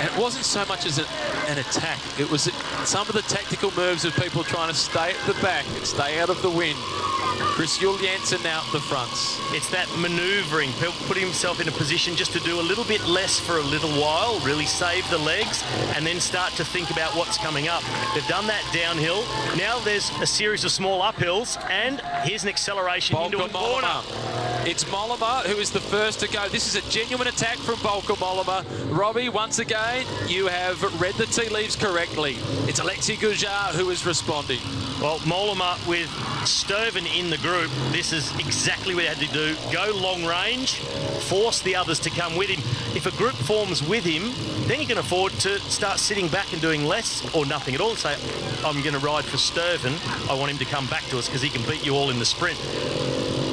And it wasn't so much as an attack. It was some of the tactical moves of people trying to stay at the back and stay out of the wind. Chris Juul-Janssen now at the front. It's that manoeuvring, putting himself in a position just to do a little bit less for a little while, really save the legs, and then start to think about what's coming up. They've done that downhill. Now there's a series of small uphills, and here's an acceleration into a corner. It's Mollema who is the first to go. This is a genuine attack from Bauke Mollema. Robbie, once again, you have read the tea leaves correctly. It's Alexis Gujard who is responding. Well, Mollema with Sturven in the group, this is exactly what he had to do. Go long range, force the others to come with him. If a group forms with him, then you can afford to start sitting back and doing less or nothing at all. Say, I'm going to ride for Sturven. I want him to come back to us because he can beat you all in the sprint.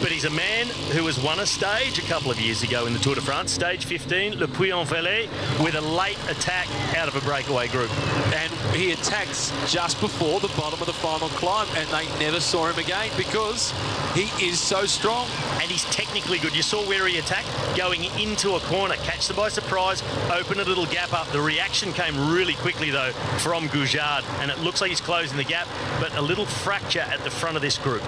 But he's a man who has won a stage a couple of years ago in the Tour de France, stage 15, Le Puy-en-Velay, with a late attack out of a breakaway group. And he attacked just before the bottom of the final climb, and they never saw him again because he is so strong. And he's technically good. You saw where he attacked, going into a corner, catch them by surprise, open a little gap up. The reaction came really quickly, though, from Gujard, and it looks like he's closing the gap, but a little fracture at the front of this group.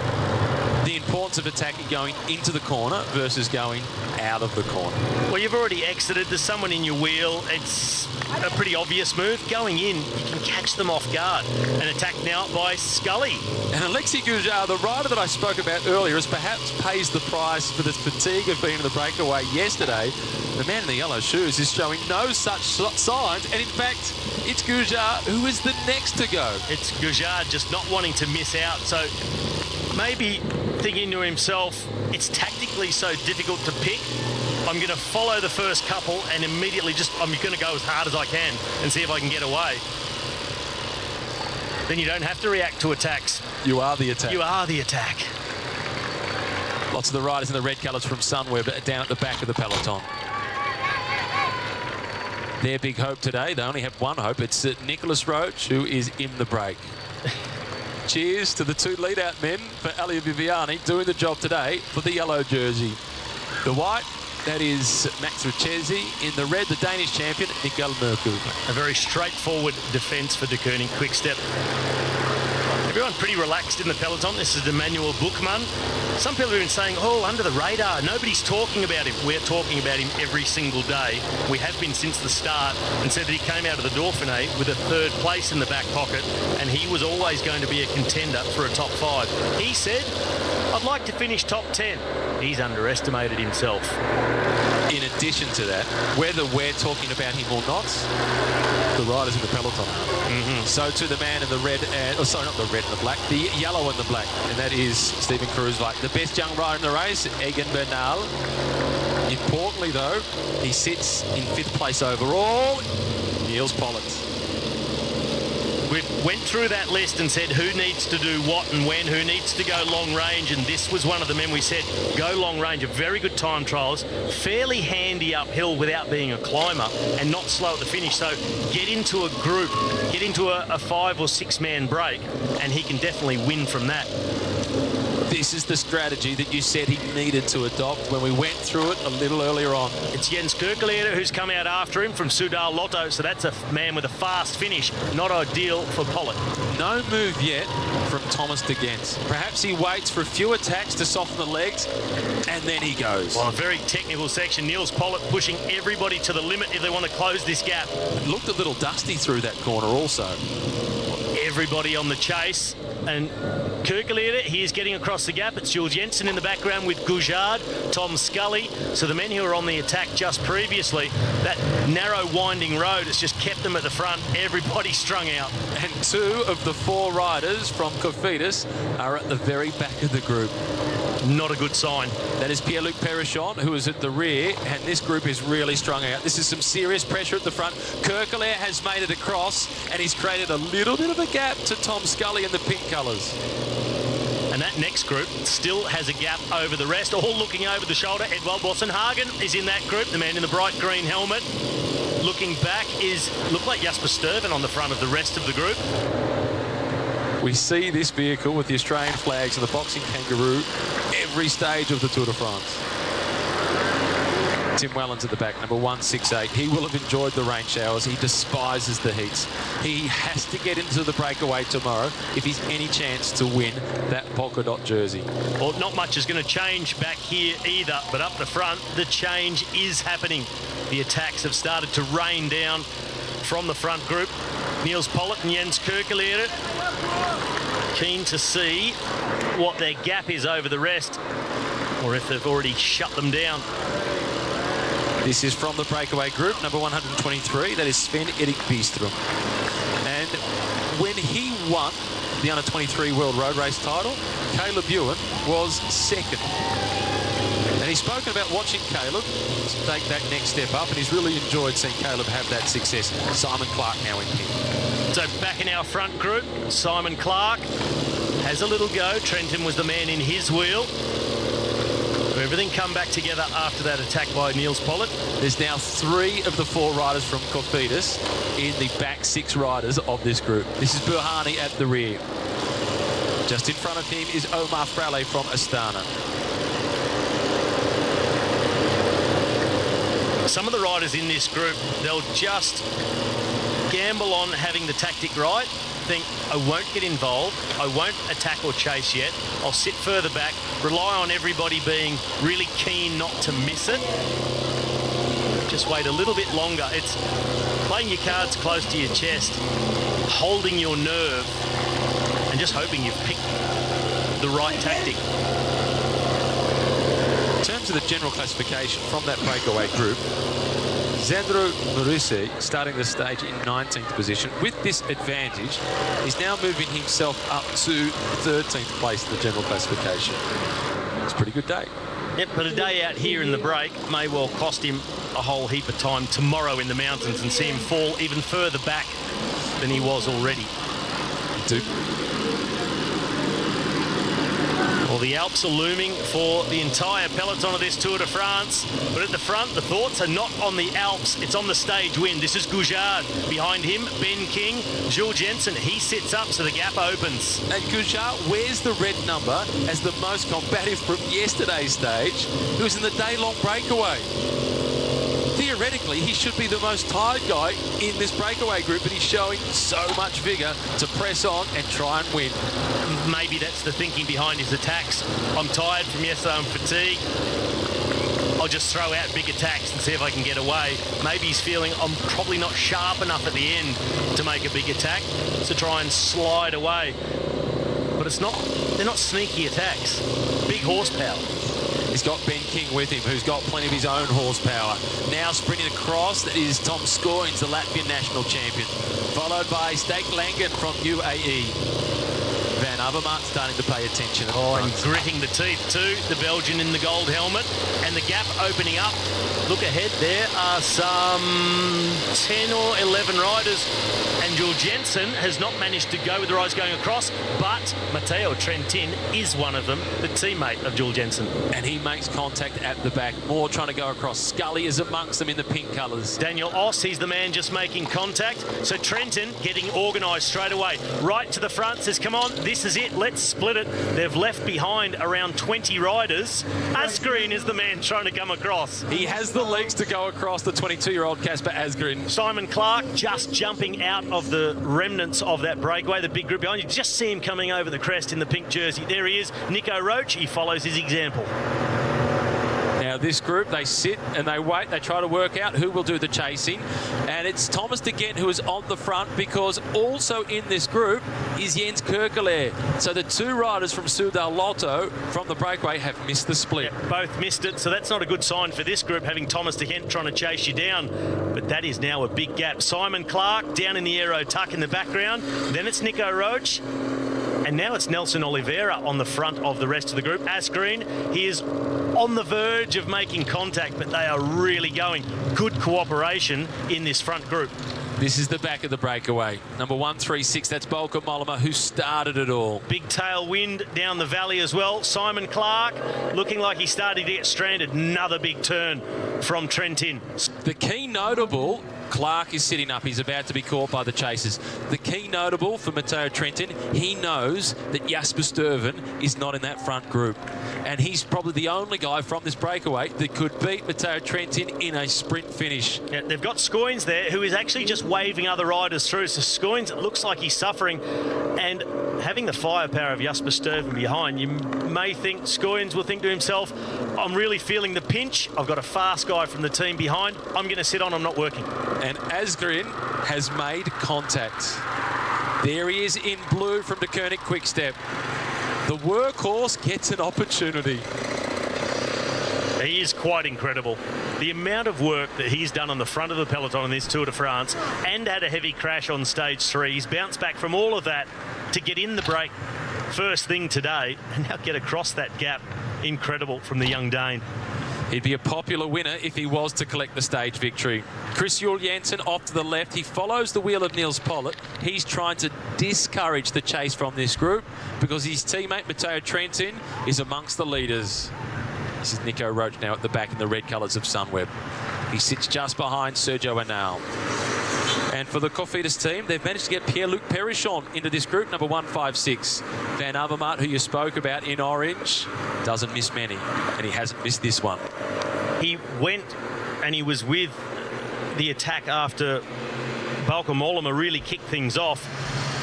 The importance of attacking going into the corner versus going out of the corner. Well, you've already exited. There's someone in your wheel. It's a pretty obvious move. Going in, you can catch them off guard. An attack now by Scully. And Alexis Gujard, the rider that I spoke about earlier, is perhaps pays the price for the fatigue of being in the breakaway yesterday. The man in the yellow shoes is showing no such signs. And in fact, it's Gujard who is the next to go. It's Gujard just not wanting to miss out. So maybe thinking to himself, it's tactically so difficult to pick. I'm going to follow the first couple and immediately I'm going to go as hard as I can and see if I can get away. Then you don't have to react to attacks. You are the attack. You are the attack. Lots of the riders in the red colours from Sunweb down at the back of the peloton. Their big hope today, they only have one hope. It's Nicholas Roach, who is in the break. Cheers to the two lead-out men for Elia Viviani doing the job today for the yellow jersey. The white, that is Max Richesi. In the red, the Danish champion, Mikael Mørkøv. A very straightforward defence for De Koning. Quick step. Everyone pretty relaxed in the peloton. This is Emmanuel Buchmann. Some people have been saying, oh, under the radar. Nobody's talking about him. We're talking about him every single day. We have been since the start, and said that he came out of the Dauphiné with a third place in the back pocket, and he was always going to be a contender for a top 5. He said, I'd like to finish top 10. He's underestimated himself. In addition to that, whether we're talking about him or not, the riders in the peloton are. So to the man in the red, sorry, not the red and the black, the yellow and the black, and that is Stephen Kruijswijk, the best young rider in the race, Egan Bernal. Importantly, though, he sits in 5th place overall, Niels Pollitt. We went through that list and said who needs to do what and when, who needs to go long range, and this was one of the men we said go long range. A very good time trials, fairly handy uphill without being a climber, and not slow at the finish. So get into a group, get into a 5 or 6 man break, and he can definitely win from that. This is the strategy that you said he needed to adopt when we went through it a little earlier on. It's Jens Kirkeleder who's come out after him from Sudal Lotto, so that's a man with a fast finish. Not ideal for Pollitt. No move yet from Thomas de Gens. Perhaps he waits for a few attacks to soften the legs, and then he goes. Well, a very technical section. Niels Pollitt pushing everybody to the limit if they want to close this gap. It looked a little dusty through that corner also. Everybody on the chase, and Kirkeleder, he is getting across the gap. It's Jules Jensen in the background with Goujard, Tom Scully. So the men who were on the attack just previously, that narrow winding road has just kept them at the front. Everybody strung out. And 2 of the 4 riders from Cofidis are at the very back of the group. Not a good sign. That is Pierre-Luc Perrichon, who is at the rear, and this group is really strung out. This is some serious pressure at the front. Kirkeleder has made it across, and he's created a little bit of a gap to Tom Scully in the pink colours. And that next group still has a gap over the rest, all looking over the shoulder. Edwald Bossenhagen is in that group, the man in the bright green helmet. Looking back look like Jasper Sturven on the front of the rest of the group. We see this vehicle with the Australian flags and the boxing kangaroo every stage of the Tour de France. Tim Wellens at the back, number 168. He will have enjoyed the rain showers. He despises the heats. He has to get into the breakaway tomorrow if he's any chance to win that polka dot jersey. Well, not much is going to change back here either, but up the front, the change is happening. The attacks have started to rain down from the front group. Niels Pollitt and Jens Kirkeleder keen to see what their gap is over the rest, or if they've already shut them down. This is from the breakaway group, number 123. That is Sven-Erik Byström. And when he won the under-23 World Road Race title, Caleb Ewan was second. And he's spoken about watching Caleb take that next step up, and he's really enjoyed seeing Caleb have that success. Simon Clark now in pink. So back in our front group, Simon Clark has a little go. Trenton was the man in his wheel. Everything come back together after that attack by Niels Pollitt. There's now 3 of the 4 riders from Cofidis in the back 6 riders of this group. This is Burhani at the rear. Just in front of him is Omar Frale from Astana. Some of the riders in this group, they'll just gamble on having the tactic right, think, I won't get involved, I won't attack or chase yet, I'll sit further back, rely on everybody being really keen not to miss it. Just wait a little bit longer. It's playing your cards close to your chest, holding your nerve, and just hoping you've picked the right tactic. In terms of the general classification from that breakaway group, Zandro Marusi starting the stage in 19th position. With this advantage, he's now moving himself up to 13th place in the general classification. It's a pretty good day. Yep, but a day out here in the break may well cost him a whole heap of time tomorrow in the mountains and see him fall even further back than he was already. Well, the Alps are looming for the entire peloton of this Tour de France. But at the front, the thoughts are not on the Alps. It's on the stage win. This is Goujard. Behind him, Ben King. Jules Jensen, he sits up, so the gap opens. And Goujard wears the red number as the most combative from yesterday's stage, who was in the day-long breakaway. Theoretically, he should be the most tired guy in this breakaway group, but he's showing so much vigour to press on and try and win. Maybe that's the thinking behind his attacks. I'm tired from yesterday, I'm fatigued. I'll just throw out big attacks and see if I can get away. Maybe he's feeling I'm probably not sharp enough at the end to make a big attack, so try and slide away. But they're not sneaky attacks. Big horsepower. He's got Ben King with him, who's got plenty of his own horsepower. Now sprinting across, that is Tom Scoynes, the Latvian national champion, followed by Stake Langen from UAE. Van Avermaet starting to pay attention. And gritting the teeth too, the Belgian in the gold helmet. And the gap opening up. Look ahead, there are some 10 or 11 riders. And Jules Jensen has not managed to go with the riders going across, but Matteo Trentin is one of them, the teammate of Jules Jensen. And he makes contact at the back, more trying to go across. Scully is amongst them in the pink colours. Daniel Oss, he's the man just making contact. So Trentin getting organised straight away. Right to the front, says, come on, this is it. Let's split it. They've left behind around 20 riders. Asgreen is the man trying to come across. He has the legs to go across, the 22-year-old Casper Asgreen. Simon Clark just jumping out of the remnants of that breakaway, the big group behind you. Just see him coming over the crest in the pink jersey. There he is, Nico Roach. He follows his example. Now this group, they sit and they wait. They try to work out who will do the chasing. And it's Thomas de Gent who is on the front, because also in this group is Jens Kerkelaer. So the two riders from Soudal Lotto from the breakaway have missed the split. Yeah, both missed it, so that's not a good sign for this group, having Thomas de Gent trying to chase you down. But that is now a big gap. Simon Clark down in the aero tuck in the background. Then it's Nico Roach. And now it's Nelson Oliveira on the front of the rest of the group. Asgreen, he is on the verge of making contact, but they are really going. Good cooperation in this front group. This is the back of the breakaway. Number 136, that's Bolka Mollema, who started it all. Big tailwind down the valley as well. Simon Clark looking like he's starting to get stranded. Another big turn from Trentin. The key notable, Clark is sitting up. He's about to be caught by the chasers. The key notable for Matteo Trentin, he knows that Jasper Stuyven is not in that front group. And he's probably the only guy from this breakaway that could beat Matteo Trentin in a sprint finish. Yeah, they've got Scoynes there, who is actually just waving other riders through. So Scoynes, it looks like he's suffering. And having the firepower of Jasper Stuyven behind, you may think Scoynes will think to himself, I'm really feeling the pinch. I've got a fast guy from the team behind. I'm going to sit on, I'm not working. And Asgreen has made contact. There he is in blue from De Koenig Quickstep. The workhorse gets an opportunity. He is quite incredible. The amount of work that he's done on the front of the peloton in this Tour de France, and had a heavy crash on stage 3. He's bounced back from all of that to get in the break first thing today and now get across that gap. Incredible from the young Dane. He'd be a popular winner if he was to collect the stage victory. Chris Juul Jensen off to the left. He follows the wheel of Niels Pollitt. He's trying to discourage the chase from this group because his teammate Matteo Trentin is amongst the leaders. This is Nico Roach now at the back in the red colours of Sunweb. He sits just behind Sergio Henao. And for the Cofidis team, they've managed to get Pierre-Luc Perichon into this group, number 156. Van Avermaet, who you spoke about in orange, doesn't miss many, and he hasn't missed this one. He went and he was with the attack after Bolka Mollema really kicked things off,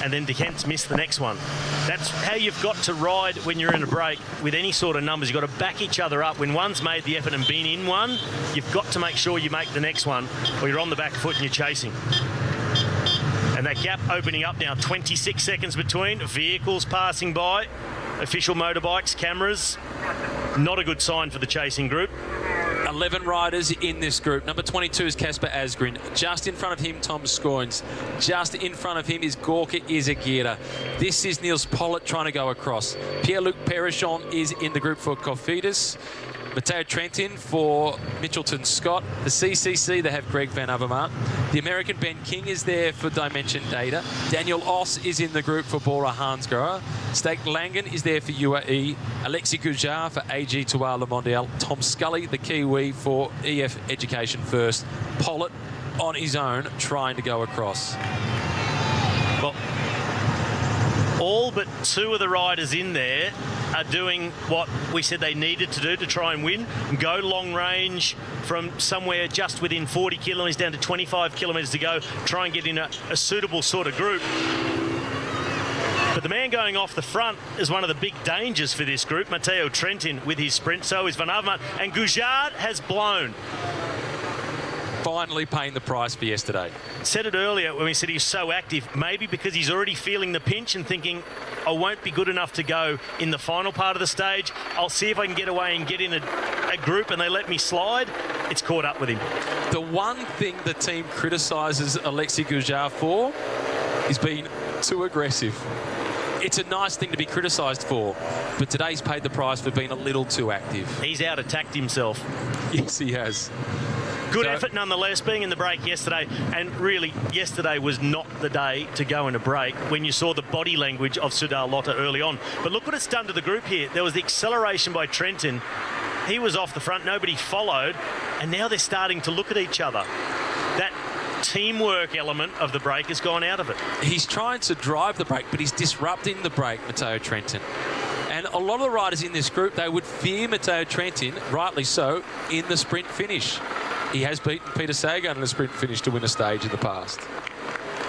and then De Gent's missed the next one. That's how you've got to ride when you're in a break with any sort of numbers. You've got to back each other up. When one's made the effort and been in one, you've got to make sure you make the next one, or you're on the back foot and you're chasing. And that gap opening up now, 26 seconds between, vehicles passing by, official motorbikes, cameras. Not a good sign for the chasing group. 11 riders in this group. Number 22 is Casper Asgreen. Just in front of him, Tom Scoynes. Just in front of him is Gorka Izagirre. This is Niels Pollitt trying to go across. Pierre-Luc Perichon is in the group for Cofidis. Matteo Trentin for Mitchelton Scott. The CCC, they have Greg Van Avermaet. The American Ben King is there for Dimension Data. Daniel Oss is in the group for Bora Hansgrohe. Stake Langen is there for UAE. Alexis Gujard for AG Tour Le Mondial. Tom Scully, the Kiwi, for EF Education First. Pollitt on his own trying to go across. Well, all but two of the riders in there are doing what we said they needed to do to try and win, and go long range from somewhere just within 40 kilometres down to 25 kilometres to go, try and get in a suitable sort of group. But the man going off the front is one of the big dangers for this group, Matteo Trentin with his sprint, so is Van Avermaet, and Gujard has blown. Finally paying the price for yesterday. Said it earlier when we said he's so active, maybe because he's already feeling the pinch and thinking, I won't be good enough to go in the final part of the stage. I'll see if I can get away and get in a group and they let me slide. It's caught up with him. The one thing the team criticises Alexis Gujard for is being too aggressive. It's a nice thing to be criticised for, but today's paid the price for being a little too active. He's out-attacked himself. Yes, he has. Good effort nonetheless, being in the break yesterday, and really yesterday was not the day to go in a break when you saw the body language of Soudal Lotto early on. But look what it's done to the group here. There was the acceleration by Trentin. He was off the front, nobody followed, and now they're starting to look at each other. That teamwork element of the break has gone out of it. He's trying to drive the break, but he's disrupting the break, Matteo Trentin. And a lot of the riders in this group, they would fear Matteo Trentin, rightly so, in the sprint finish. He has beaten Peter Sagan in a sprint finish to win a stage in the past.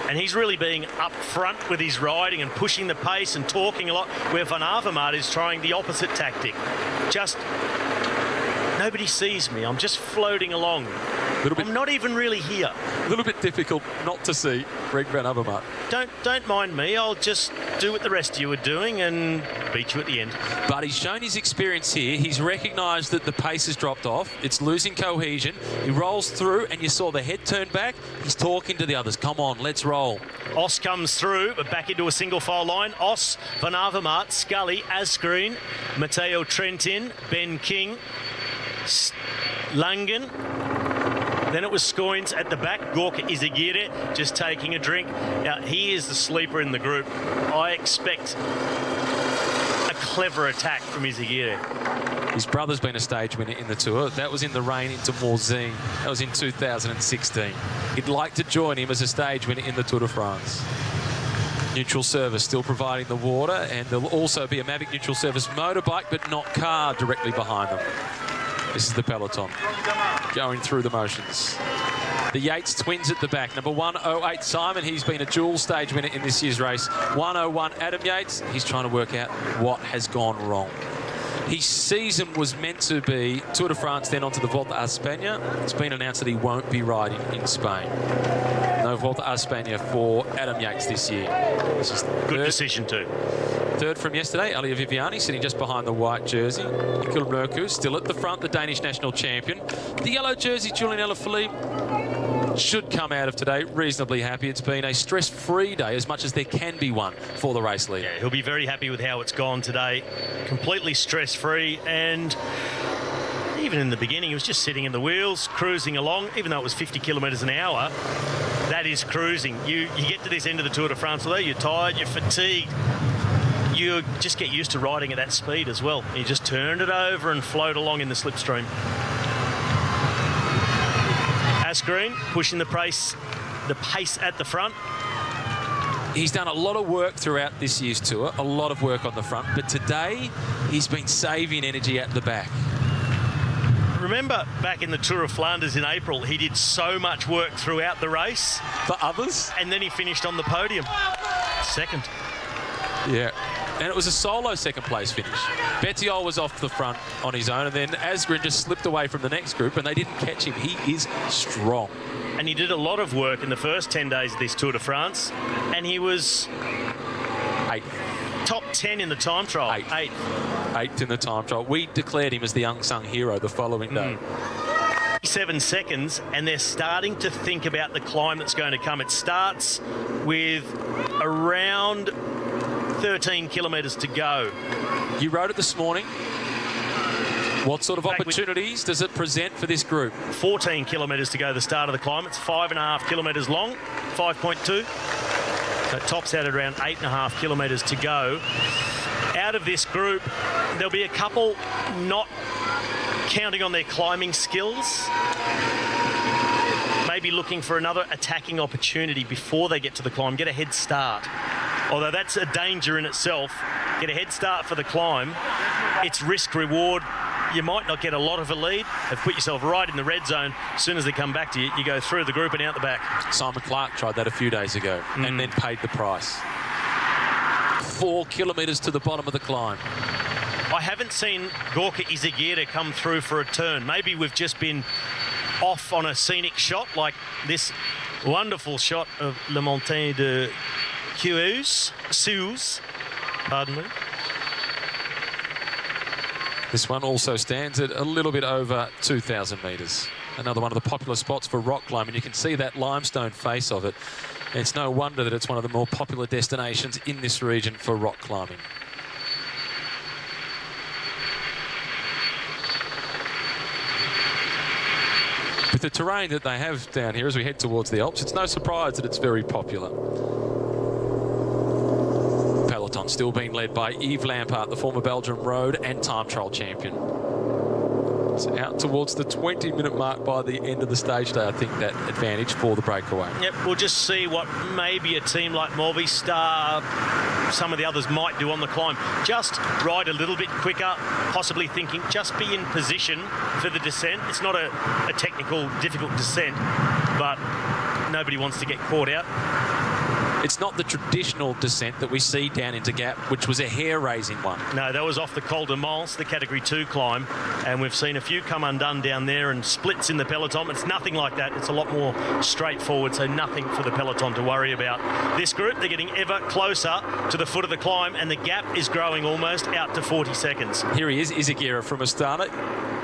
And he's really being up front with his riding and pushing the pace and talking a lot, where Van Avermaet is trying the opposite tactic. Just, nobody sees me. I'm just floating along. I'm not even really here. A little bit difficult not to see Greg Van Avermaet. Don't mind me. I'll just do what the rest of you are doing and beat you at the end. But he's shown his experience here. He's recognised that the pace has dropped off. It's losing cohesion. He rolls through, and you saw the head turn back. He's talking to the others. Come on, let's roll. Os comes through, but back into a single file line. Os, Van Avermaet, Scully, Asgreen, Matteo Trentin, Ben King, Langen. Then it was Scoins at the back. Gorka Izagirre just taking a drink. Now, he is the sleeper in the group. I expect a clever attack from Izagirre. His brother's been a stage winner in the Tour. That was in the rain into Morzine. That was in 2016. He'd like to join him as a stage winner in the Tour de France. Neutral service still providing the water, and there'll also be a Mavic neutral service motorbike, but not car, directly behind them. This is the peloton going through the motions. The Yates twins at the back. Number 108, Simon. He's been a dual stage winner in this year's race. 101, Adam Yates. He's trying to work out what has gone wrong. His season was meant to be Tour de France, then onto the Volta a España. It's been announced that he won't be riding in Spain. No Volta a España for Adam Yates this year. This is good decision too. Third from yesterday, Elia Viviani sitting just behind the white jersey. Mikkel Mørkøv still at the front, the Danish national champion. The yellow jersey, Julian Alaphilippe, should come out of today reasonably happy. It's been a stress-free day, as much as there can be one for the race leader. Yeah, he'll be very happy with how it's gone today. Completely stress-free, and even in the beginning, he was just sitting in the wheels, cruising along, even though it was 50 kilometres an hour. That is cruising. You get to this end of the Tour de France, although you're tired, you're fatigued, you just get used to riding at that speed as well. You just turn it over and float along in the slipstream. Asgreen pushing the pace at the front. He's done a lot of work throughout this year's Tour, a lot of work on the front, but today he's been saving energy at the back. Remember back in the Tour of Flanders in April, he did so much work throughout the race. For others? And then he finished on the podium. Second. Yeah. And it was a solo second-place finish. Bettiol was off the front on his own, and then Asgreen just slipped away from the next group, and they didn't catch him. He is strong. And he did a lot of work in the first 10 days of this Tour de France, and he was top 10 in the time trial. Eighth in the time trial. We declared him as the unsung hero the following day. 7 seconds, and they're starting to think about the climb that's going to come. It starts with around 13 kilometres to go. You wrote it this morning. What sort of opportunities does it present for this group? 14 kilometres to go, the start of the climb. It's 5.5 kilometres long, 5.2. So it tops out at around 8.5 kilometres to go. Out of this group, there'll be a couple not counting on their climbing skills. Maybe looking for another attacking opportunity before they get to the climb, get a head start. Although that's a danger in itself. Get a head start for the climb. It's risk-reward. You might not get a lot of a lead. Have put yourself right in the red zone. As soon as they come back to you, you go through the group and out the back. Simon Clark tried that a few days ago and then paid the price. 4 kilometres to the bottom of the climb. I haven't seen Gorka Izagirre come through for a turn. Maybe we've just been off on a scenic shot like this wonderful shot of Le Montagne de Suze, pardon me. This one also stands at a little bit over 2,000 metres. Another one of the popular spots for rock climbing. You can see that limestone face of it. It's no wonder that it's one of the more popular destinations in this region for rock climbing. With the terrain that they have down here as we head towards the Alps, it's no surprise that it's very popular. Peloton still being led by Yves Lampaert, the former Belgian road and time trial champion. It's out towards the 20-minute mark by the end of the stage day, I think, that advantage for the breakaway. Yep, we'll just see what maybe a team like Movistar, some of the others might do on the climb. Just ride a little bit quicker, possibly thinking just be in position for the descent. It's not a technical, difficult descent, but nobody wants to get caught out. It's not the traditional descent that we see down into Gap, which was a hair-raising one. No, that was off the Col de Mons, the Category 2 climb, and we've seen a few come undone down there and splits in the peloton. It's nothing like that. It's a lot more straightforward, so nothing for the peloton to worry about. This group, they're getting ever closer to the foot of the climb, and the gap is growing almost out to 40 seconds. Here he is, Izagirre from Astana,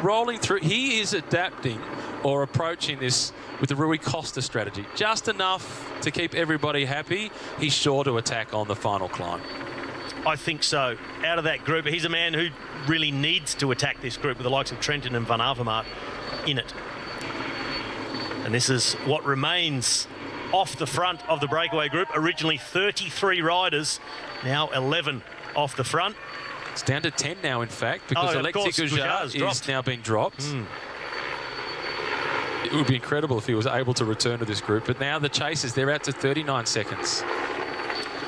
rolling through. He is adapting or approaching this with the Rui Costa strategy. Just enough to keep everybody happy. He's sure to attack on the final climb. I think so. Out of that group, he's a man who really needs to attack this group with the likes of Trentin and Van Avermaet in it. And this is what remains off the front of the breakaway group. Originally 33 riders, now 11 off the front. It's down to 10 now, in fact, because Alexis Gouchard is now being dropped. It would be incredible if he was able to return to this group. But now the chasers, they're out to 39 seconds.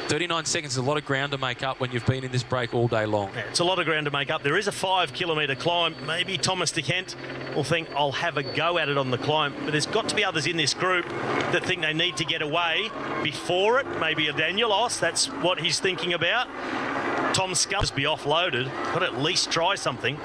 39 seconds is a lot of ground to make up when you've been in this break all day long. Yeah, it's a lot of ground to make up. There is a 5-kilometre climb. Maybe Thomas de Kent will think, I'll have a go at it on the climb. But there's got to be others in this group that think they need to get away before it. Maybe a Daniel Oss, that's what he's thinking about. Tom Scully be offloaded, but at least try something.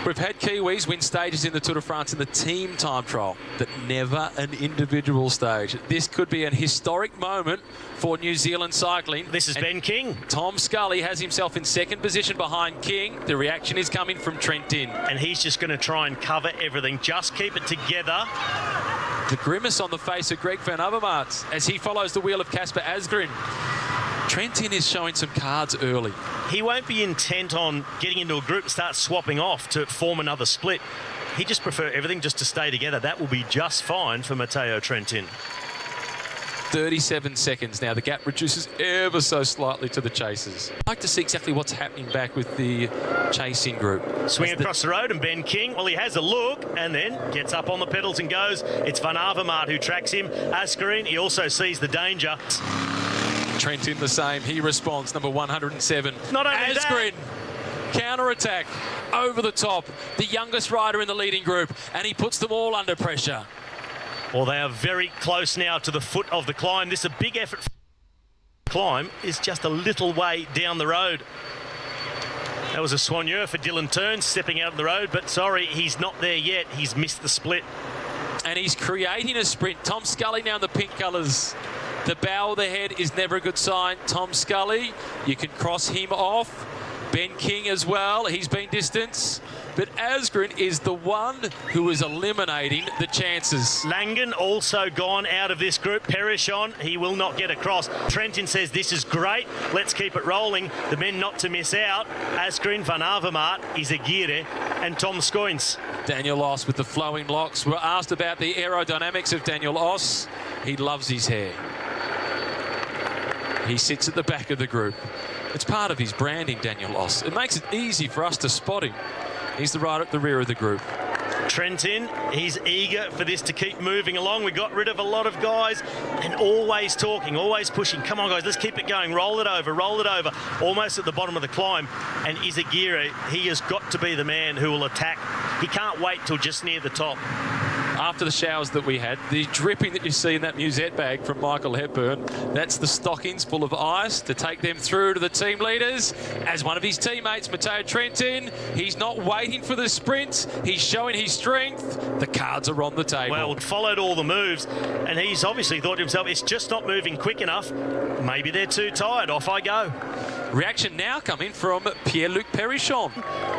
We've had Kiwis win stages in the Tour de France in the team time trial, but never an individual stage. This could be an historic moment for New Zealand cycling. This is Ben King. Tom Scully has himself in second position behind King. The reaction is coming from Trentin. And he's just going to try and cover everything. Just keep it together. The grimace on the face of Greg Van Avermaet as he follows the wheel of Casper Asgreen. Trentin is showing some cards early. He won't be intent on getting into a group and start swapping off to form another split. He just prefer everything just to stay together. That will be just fine for Matteo Trentin. 37 seconds now. The gap reduces ever so slightly to the chasers. I'd like to see exactly what's happening back with the chasing group. Swing across the road and Ben King, well, he has a look and then gets up on the pedals and goes. It's Van Avermaet who tracks him. Asgreen, he also sees the danger. Trentin the same. He responds, number 107. Not only Asgreen, counter-attack, over the top. The youngest rider in the leading group, and he puts them all under pressure. Well, they are very close now to the foot of the climb. This is a big effort. Climb is just a little way down the road. That was a soigneur for Dylan Tern stepping out of the road, but sorry, he's not there yet. He's missed the split. And he's creating a sprint. Tom Scully now in the pink colours. The bow of the head is never a good sign. Tom Scully, you can cross him off. Ben King as well, he's been distanced. But Asgreen is the one who is eliminating the chances. Langen also gone out of this group. Perichon, he will not get across. Trentin says this is great. Let's keep it rolling. The men not to miss out. Asgreen, Van Avermaet, Izagirre and Tom Scoins. Daniel Oss with the flowing locks. We're asked about the aerodynamics of Daniel Oss. He loves his hair. He sits at the back of the group. It's part of his branding, Daniel Oss. It makes it easy for us to spot him. He's the rider at the rear of the group. Trentin, he's eager for this to keep moving along. We got rid of a lot of guys and always talking, always pushing. Come on, guys, let's keep it going. Roll it over, almost at the bottom of the climb. And Izagirre, he has got to be the man who will attack. He can't wait till just near the top. After the showers that we had, the dripping that you see in that musette bag from Michael Hepburn, that's the stockings full of ice to take them through to the team leaders. As one of his teammates, Matteo Trentin, he's not waiting for the sprint. He's showing his strength. The cards are on the table. Well, followed all the moves, and he's obviously thought to himself, it's just not moving quick enough. Maybe they're too tired. Off I go. Reaction now coming from Pierre-Luc Perichon.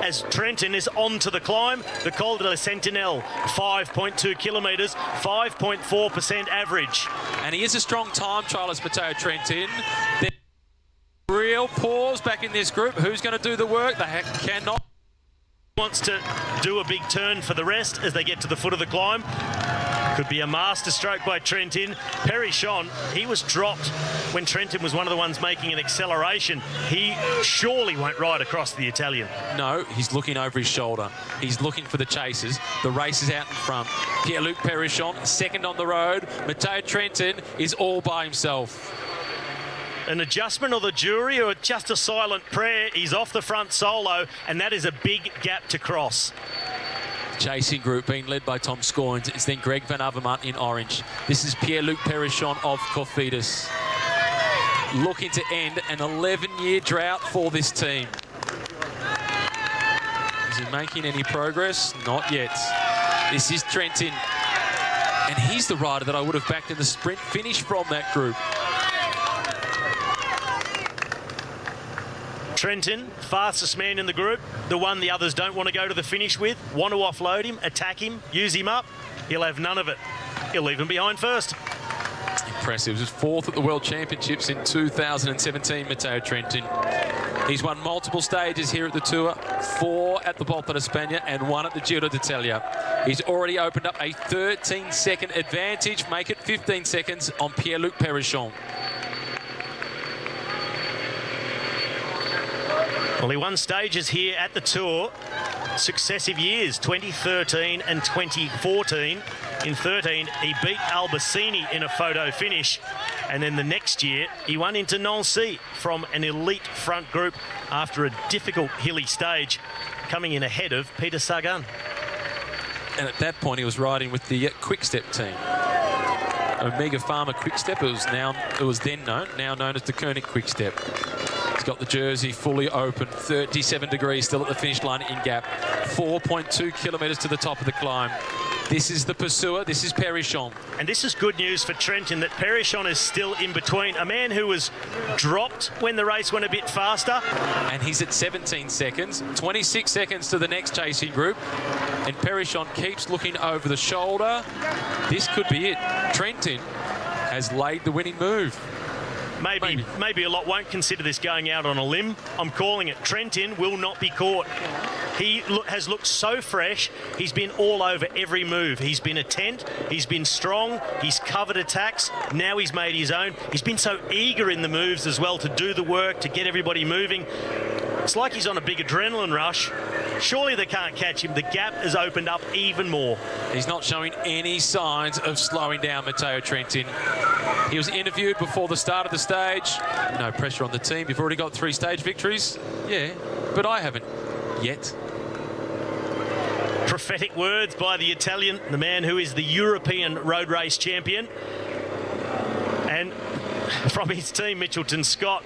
As Trentin is onto the climb, the Col de la Sentinelle, 5.2 kilometres, 5.4% average. And he is a strong time trialist, Matteo Trentin. Real pause back in this group. Who's going to do the work? They cannot. Wants to do a big turn for the rest as they get to the foot of the climb. Could be a masterstroke by Trentin. Perrichon, he was dropped when Trentin was one of the ones making an acceleration. He surely won't ride across the Italian. No, he's looking over his shoulder. He's looking for the chasers. The race is out in front. Pierre-Luc Perrichon, second on the road. Matteo Trentin is all by himself. An adjustment of the jury or just a silent prayer? He's off the front solo, and that is a big gap to cross. Chasing group being led by Tom Scoynes. It's then Greg Van Avermaet in orange. This is Pierre-Luc Perrichon of Cofidis. Looking to end an 11-year drought for this team. Is he making any progress? Not yet. This is Trentin. And he's the rider that I would have backed in the sprint finish from that group. Trentin, fastest man in the group, the one the others don't want to go to the finish with, want to offload him, attack him, use him up. He'll have none of it. He'll leave him behind first. Impressive. He was fourth at the World Championships in 2017, Matteo Trentin. He's won multiple stages here at the Tour, 4 at the Volta di Spagna and 1 at the Giro d'Italia. He's already opened up a 13-second advantage, make it 15 seconds on Pierre-Luc Perrichon. Well, he won stages here at the Tour successive years, 2013 and 2014. In 13, he beat Albacini in a photo finish. And then the next year, he won into Noci from an elite front group after a difficult hilly stage, coming in ahead of Peter Sagan. And at that point, he was riding with the Quick Step team. Omega Pharma Quick Step, it was then known, now known as the Koenig Quick Step. He's got the jersey fully open, 37 degrees still at the finish line in gap, 4.2 kilometres to the top of the climb. This is the pursuer, this is Perrichon. And this is good news for Trentin, that Perrichon is still in between. A man who was dropped when the race went a bit faster. And he's at 17 seconds, 26 seconds to the next chasing group. And Perrichon keeps looking over the shoulder. This could be it. Trentin has laid the winning move. Maybe a lot won't consider this going out on a limb. I'm calling it. Trentin will not be caught. He has looked so fresh. He's been all over every move. He's been a tent. He's been strong. He's covered attacks. Now he's made his own. He's been so eager in the moves as well to do the work, to get everybody moving. It's like he's on a big adrenaline rush. Surely they can't catch him. The gap has opened up even more. He's not showing any signs of slowing down, Matteo Trentin. He was interviewed before the start of the stage. No pressure on the team. You've already got 3 stage victories. Yeah, but I haven't yet. Prophetic words by the Italian, the man who is the European road race champion. And from his team, Mitchelton Scott,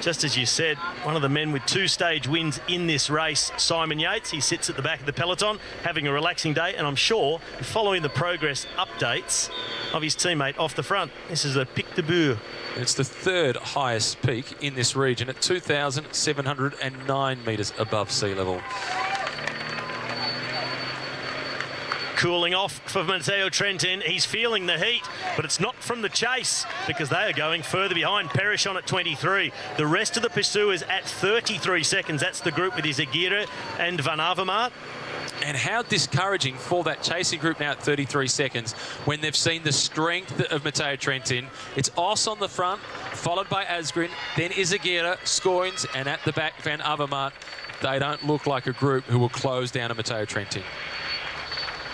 just as you said, one of the men with 2 stage wins in this race, Simon Yates. He sits at the back of the peloton, having a relaxing day, and I'm sure following the progress updates of his teammate off the front. This is a Pic de Bure. It's the 3rd highest peak in this region at 2,709 metres above sea level. Cooling off for Matteo Trentin. He's feeling the heat, but it's not from the chase because they are going further behind. Perrichon at 23. The rest of the pursuers at 33 seconds. That's the group with Izagirre and Van Avermaet. And how discouraging for that chasing group now at 33 seconds when they've seen the strength of Matteo Trentin. It's Os on the front, followed by Asgreen, then Izagirre, Scoynes, and at the back, Van Avermaet. They don't look like a group who will close down a Matteo Trentin.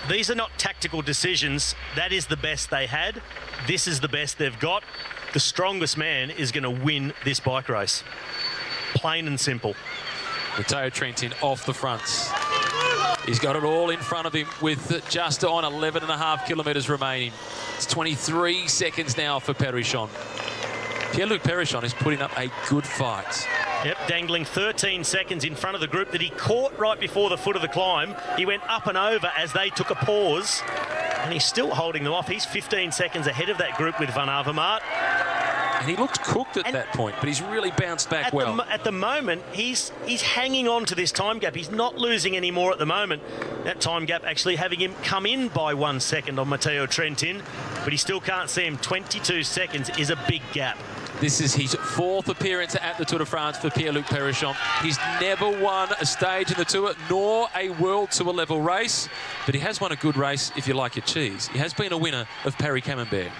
These are not tactical decisions. That is the best they had. This is the best they've got. The strongest man is going to win this bike race. Plain and simple. Matteo Trentin off the fronts. He's got it all in front of him with just on 11.5 kilometres remaining. It's 23 seconds now for Perrichon. Pierre-Luc Perrichon is putting up a good fight. Yep, dangling 13 seconds in front of the group that he caught right before the foot of the climb. He went up and over as they took a pause, and he's still holding them off. He's 15 seconds ahead of that group with Van Avermaet. And he looked cooked at that point, but he's really bounced back well. At the moment, he's hanging on to this time gap. He's not losing any more at the moment. That time gap actually having him come in by 1 second on Matteo Trentin, but he still can't see him. 22 seconds is a big gap. This is his 4th appearance at the Tour de France for Pierre-Luc Perichon. He's never won a stage in the Tour, nor a World Tour level race, but he has won a good race if you like your cheese. He has been a winner of Paris Camembert.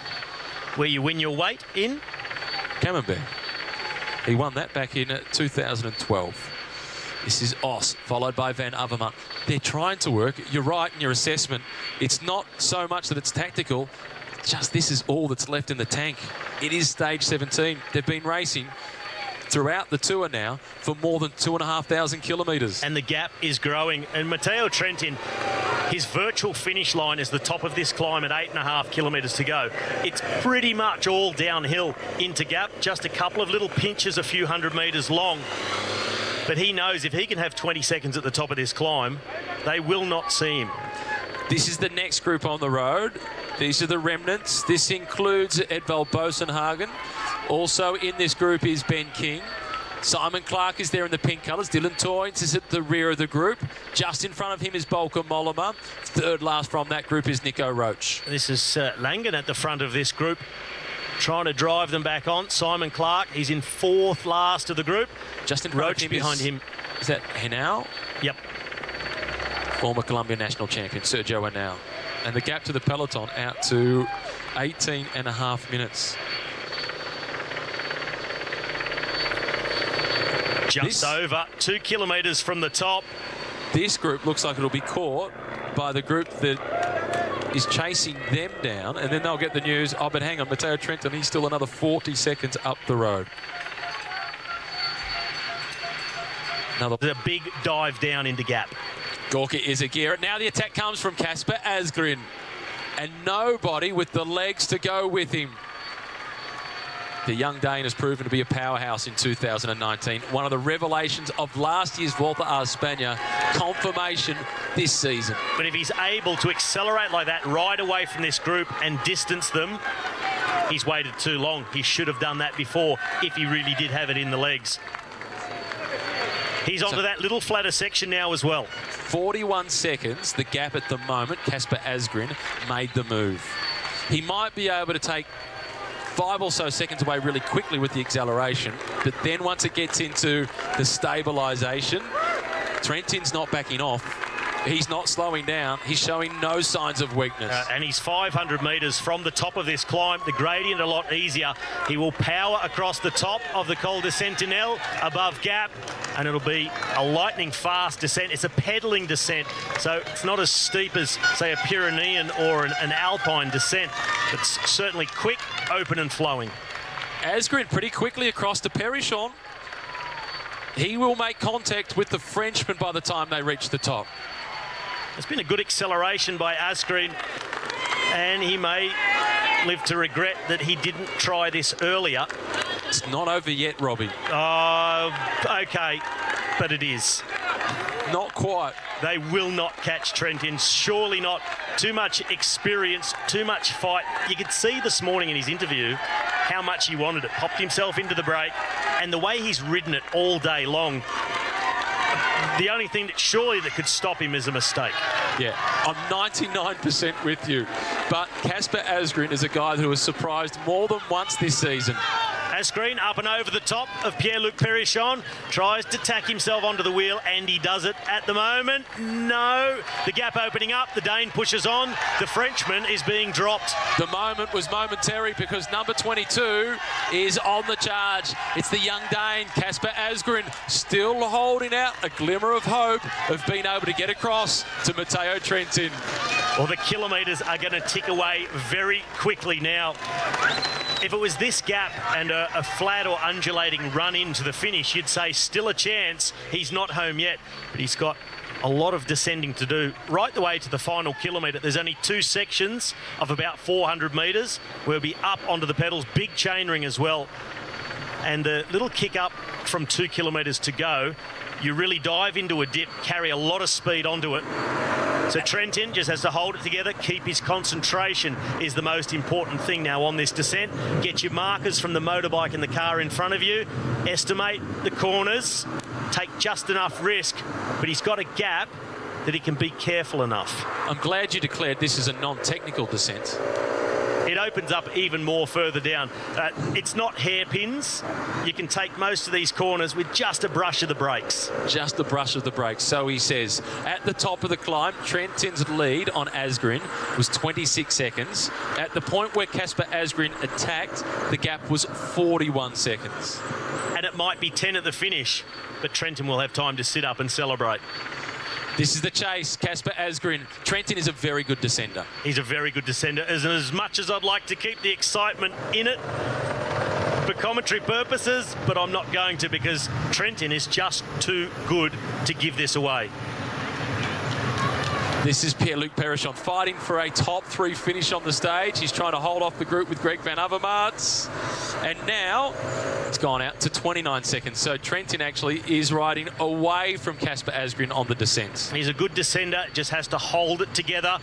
Where you win your weight in? Camembert. He won that back in 2012. This is Os, followed by Van Avermaet. They're trying to work. You're right in your assessment. It's not so much that it's tactical, just this is all that's left in the tank. It is stage 17. They've been racing throughout the Tour now for more than 2,500 kilometres. And the gap is growing. And Matteo Trentin, his virtual finish line is the top of this climb at 8.5 kilometres to go. It's pretty much all downhill into gap, just a couple of little pinches a few hundred metres long. But he knows if he can have 20 seconds at the top of this climb, they will not see him. This is the next group on the road. These are the remnants. This includes Edvald Bosenhagen. Also in this group is Ben King. Simon Clark is there in the pink colours. Dylan Toynes is at the rear of the group. Just in front of him is Volker Mollema. Third last from that group is Nico Roche. This is Langen at the front of this group, trying to drive them back on. Simon Clark, he's in 4th last of the group. Just in front Roche of him behind him. Is that Henao? Yep. Former Colombian national champion, Sergio Henao. And the gap to the peloton out to 18.5 minutes. Just over 2 kilometres from the top. This group looks like it'll be caught by the group that is chasing them down, and then they'll get the news, oh, but hang on, Matteo Trentin, he's still another 40 seconds up the road. The big dive down into gap. Gorka Izagirre. Now the attack comes from Kasper Asgreen, and nobody with the legs to go with him. The young Dane has proven to be a powerhouse in 2019. One of the revelations of last year's Volta a España, confirmation this season. But if he's able to accelerate like that right away from this group and distance them, he's waited too long. He should have done that before if he really did have it in the legs. He's onto that little flatter section now as well. 41 seconds, the gap at the moment. Kasper Asgreen made the move. He might be able to take 5 or so seconds away really quickly with the acceleration, but then once it gets into the stabilisation, Trentin's not backing off. He's not slowing down. He's showing no signs of weakness. And he's 500 metres from the top of this climb. The gradient a lot easier. He will power across the top of the Col de Sentinelle above gap, and it'll be a lightning fast descent. It's a pedalling descent, so it's not as steep as, say, a Pyrenean or an Alpine descent. It's certainly quick, open and flowing. Asgreen pretty quickly across to Perichon. He will make contact with the Frenchman by the time they reach the top. It's been a good acceleration by Asgreen, and he may live to regret that he didn't try this earlier. It's not over yet, Robbie. OK, but it is. Not quite. They will not catch Trentin, surely not. Too much experience, too much fight. You could see this morning in his interview how much he wanted it. Popped himself into the break, and the way he's ridden it all day long, the only thing that surely that could stop him is a mistake. Yeah, I'm 99% with you. But Kasper Asgreen is a guy who has surprised more than once this season. Asgreen up and over the top of Pierre-Luc Perichon, tries to tack himself onto the wheel, and he does it at the moment. No, the gap opening up, the Dane pushes on, the Frenchman is being dropped. The moment was momentary because number 22 is on the charge. It's the young Dane, Kasper Asgreen, still holding out a glimmer of hope of being able to get across to Matteo Trentin. Well, the kilometres are going to tick away very quickly now. If it was this gap and a flat or undulating run into the finish, you'd say still a chance. He's not home yet, but he's got a lot of descending to do right the way to the final kilometre. There's only 2 sections of about 400 metres. We'll be up onto the pedals, big chainring as well. And the little kick up from 2 kilometres to go, you really dive into a dip, carry a lot of speed onto it. So Trentin just has to hold it together, keep his concentration is the most important thing now on this descent. Get your markers from the motorbike and the car in front of you, estimate the corners, take just enough risk, but he's got a gap that he can be careful enough. I'm glad you declared this is a non-technical descent. It opens up even more further down. It's not hairpins. You can take most of these corners with just a brush of the brakes. Just the brush of the brakes. So he says, at the top of the climb, Trentin's lead on Asgreen was 26 seconds. At the point where Casper Asgreen attacked, the gap was 41 seconds. And it might be 10 at the finish, but Trentin will have time to sit up and celebrate. This is the chase. Casper Asgreen. Trentin is a very good descender. He's a very good descender. As much as I'd like to keep the excitement in it for commentary purposes, but I'm not going to, because Trentin is just too good to give this away. This is Pierre-Luc Perrichon fighting for a top 3 finish on the stage. He's trying to hold off the group with Greg Van Avermaet. And now it's gone out to 29 seconds. So Trentin actually is riding away from Casper Asgreen on the descent. He's a good descender, just has to hold it together.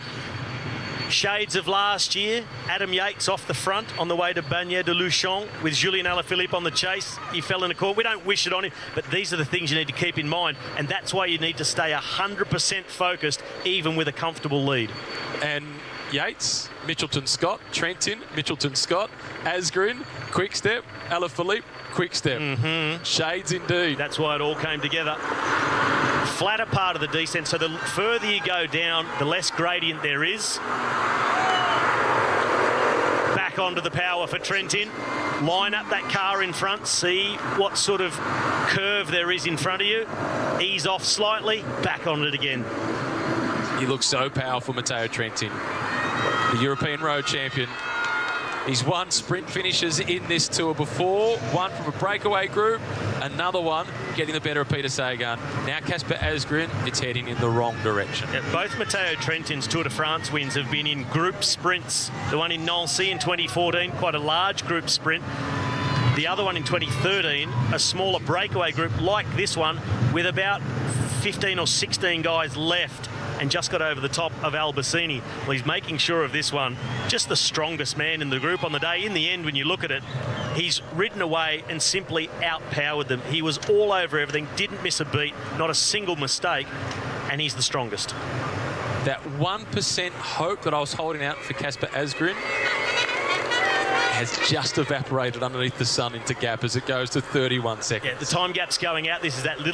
Shades of last year, Adam Yates off the front on the way to Bagnères de Luchon with Julien Alaphilippe on the chase. He fell in a corner. We don't wish it on him, but these are the things you need to keep in mind, and that's why you need to stay 100% focused, even with a comfortable lead. And Yates, Mitchelton Scott, Trentin, Mitchelton Scott, Asgreen, quick step, Alaphilippe, quick step. Shades indeed. That's why it all came together. Flatter part of the descent, so the further you go down, the less gradient there is. Back onto the power for Trentin. Line up that car in front, see what sort of curve there is in front of you. Ease off slightly, back on it again. He looks so powerful, Matteo Trentin, the European road champion. He's won sprint finishes in this tour before, one from a breakaway group, another one getting the better of Peter Sagan. Now Casper Asgreen, it's heading in the wrong direction. Yeah, both Matteo Trentin's Tour de France wins have been in group sprints. The one in Noci in 2014, quite a large group sprint. The other one in 2013, a smaller breakaway group like this one, with about 15 or 16 guys left, and just got over the top of Albacini. Well, he's making sure of this one. Just the strongest man in the group on the day. In the end, when you look at it, he's ridden away and simply outpowered them. He was all over everything, didn't miss a beat, not a single mistake, and he's the strongest. That 1% hope that I was holding out for Casper Asgreen has just evaporated underneath the sun into gap as it goes to 31 seconds. Yeah, the time gap's going out. This is that little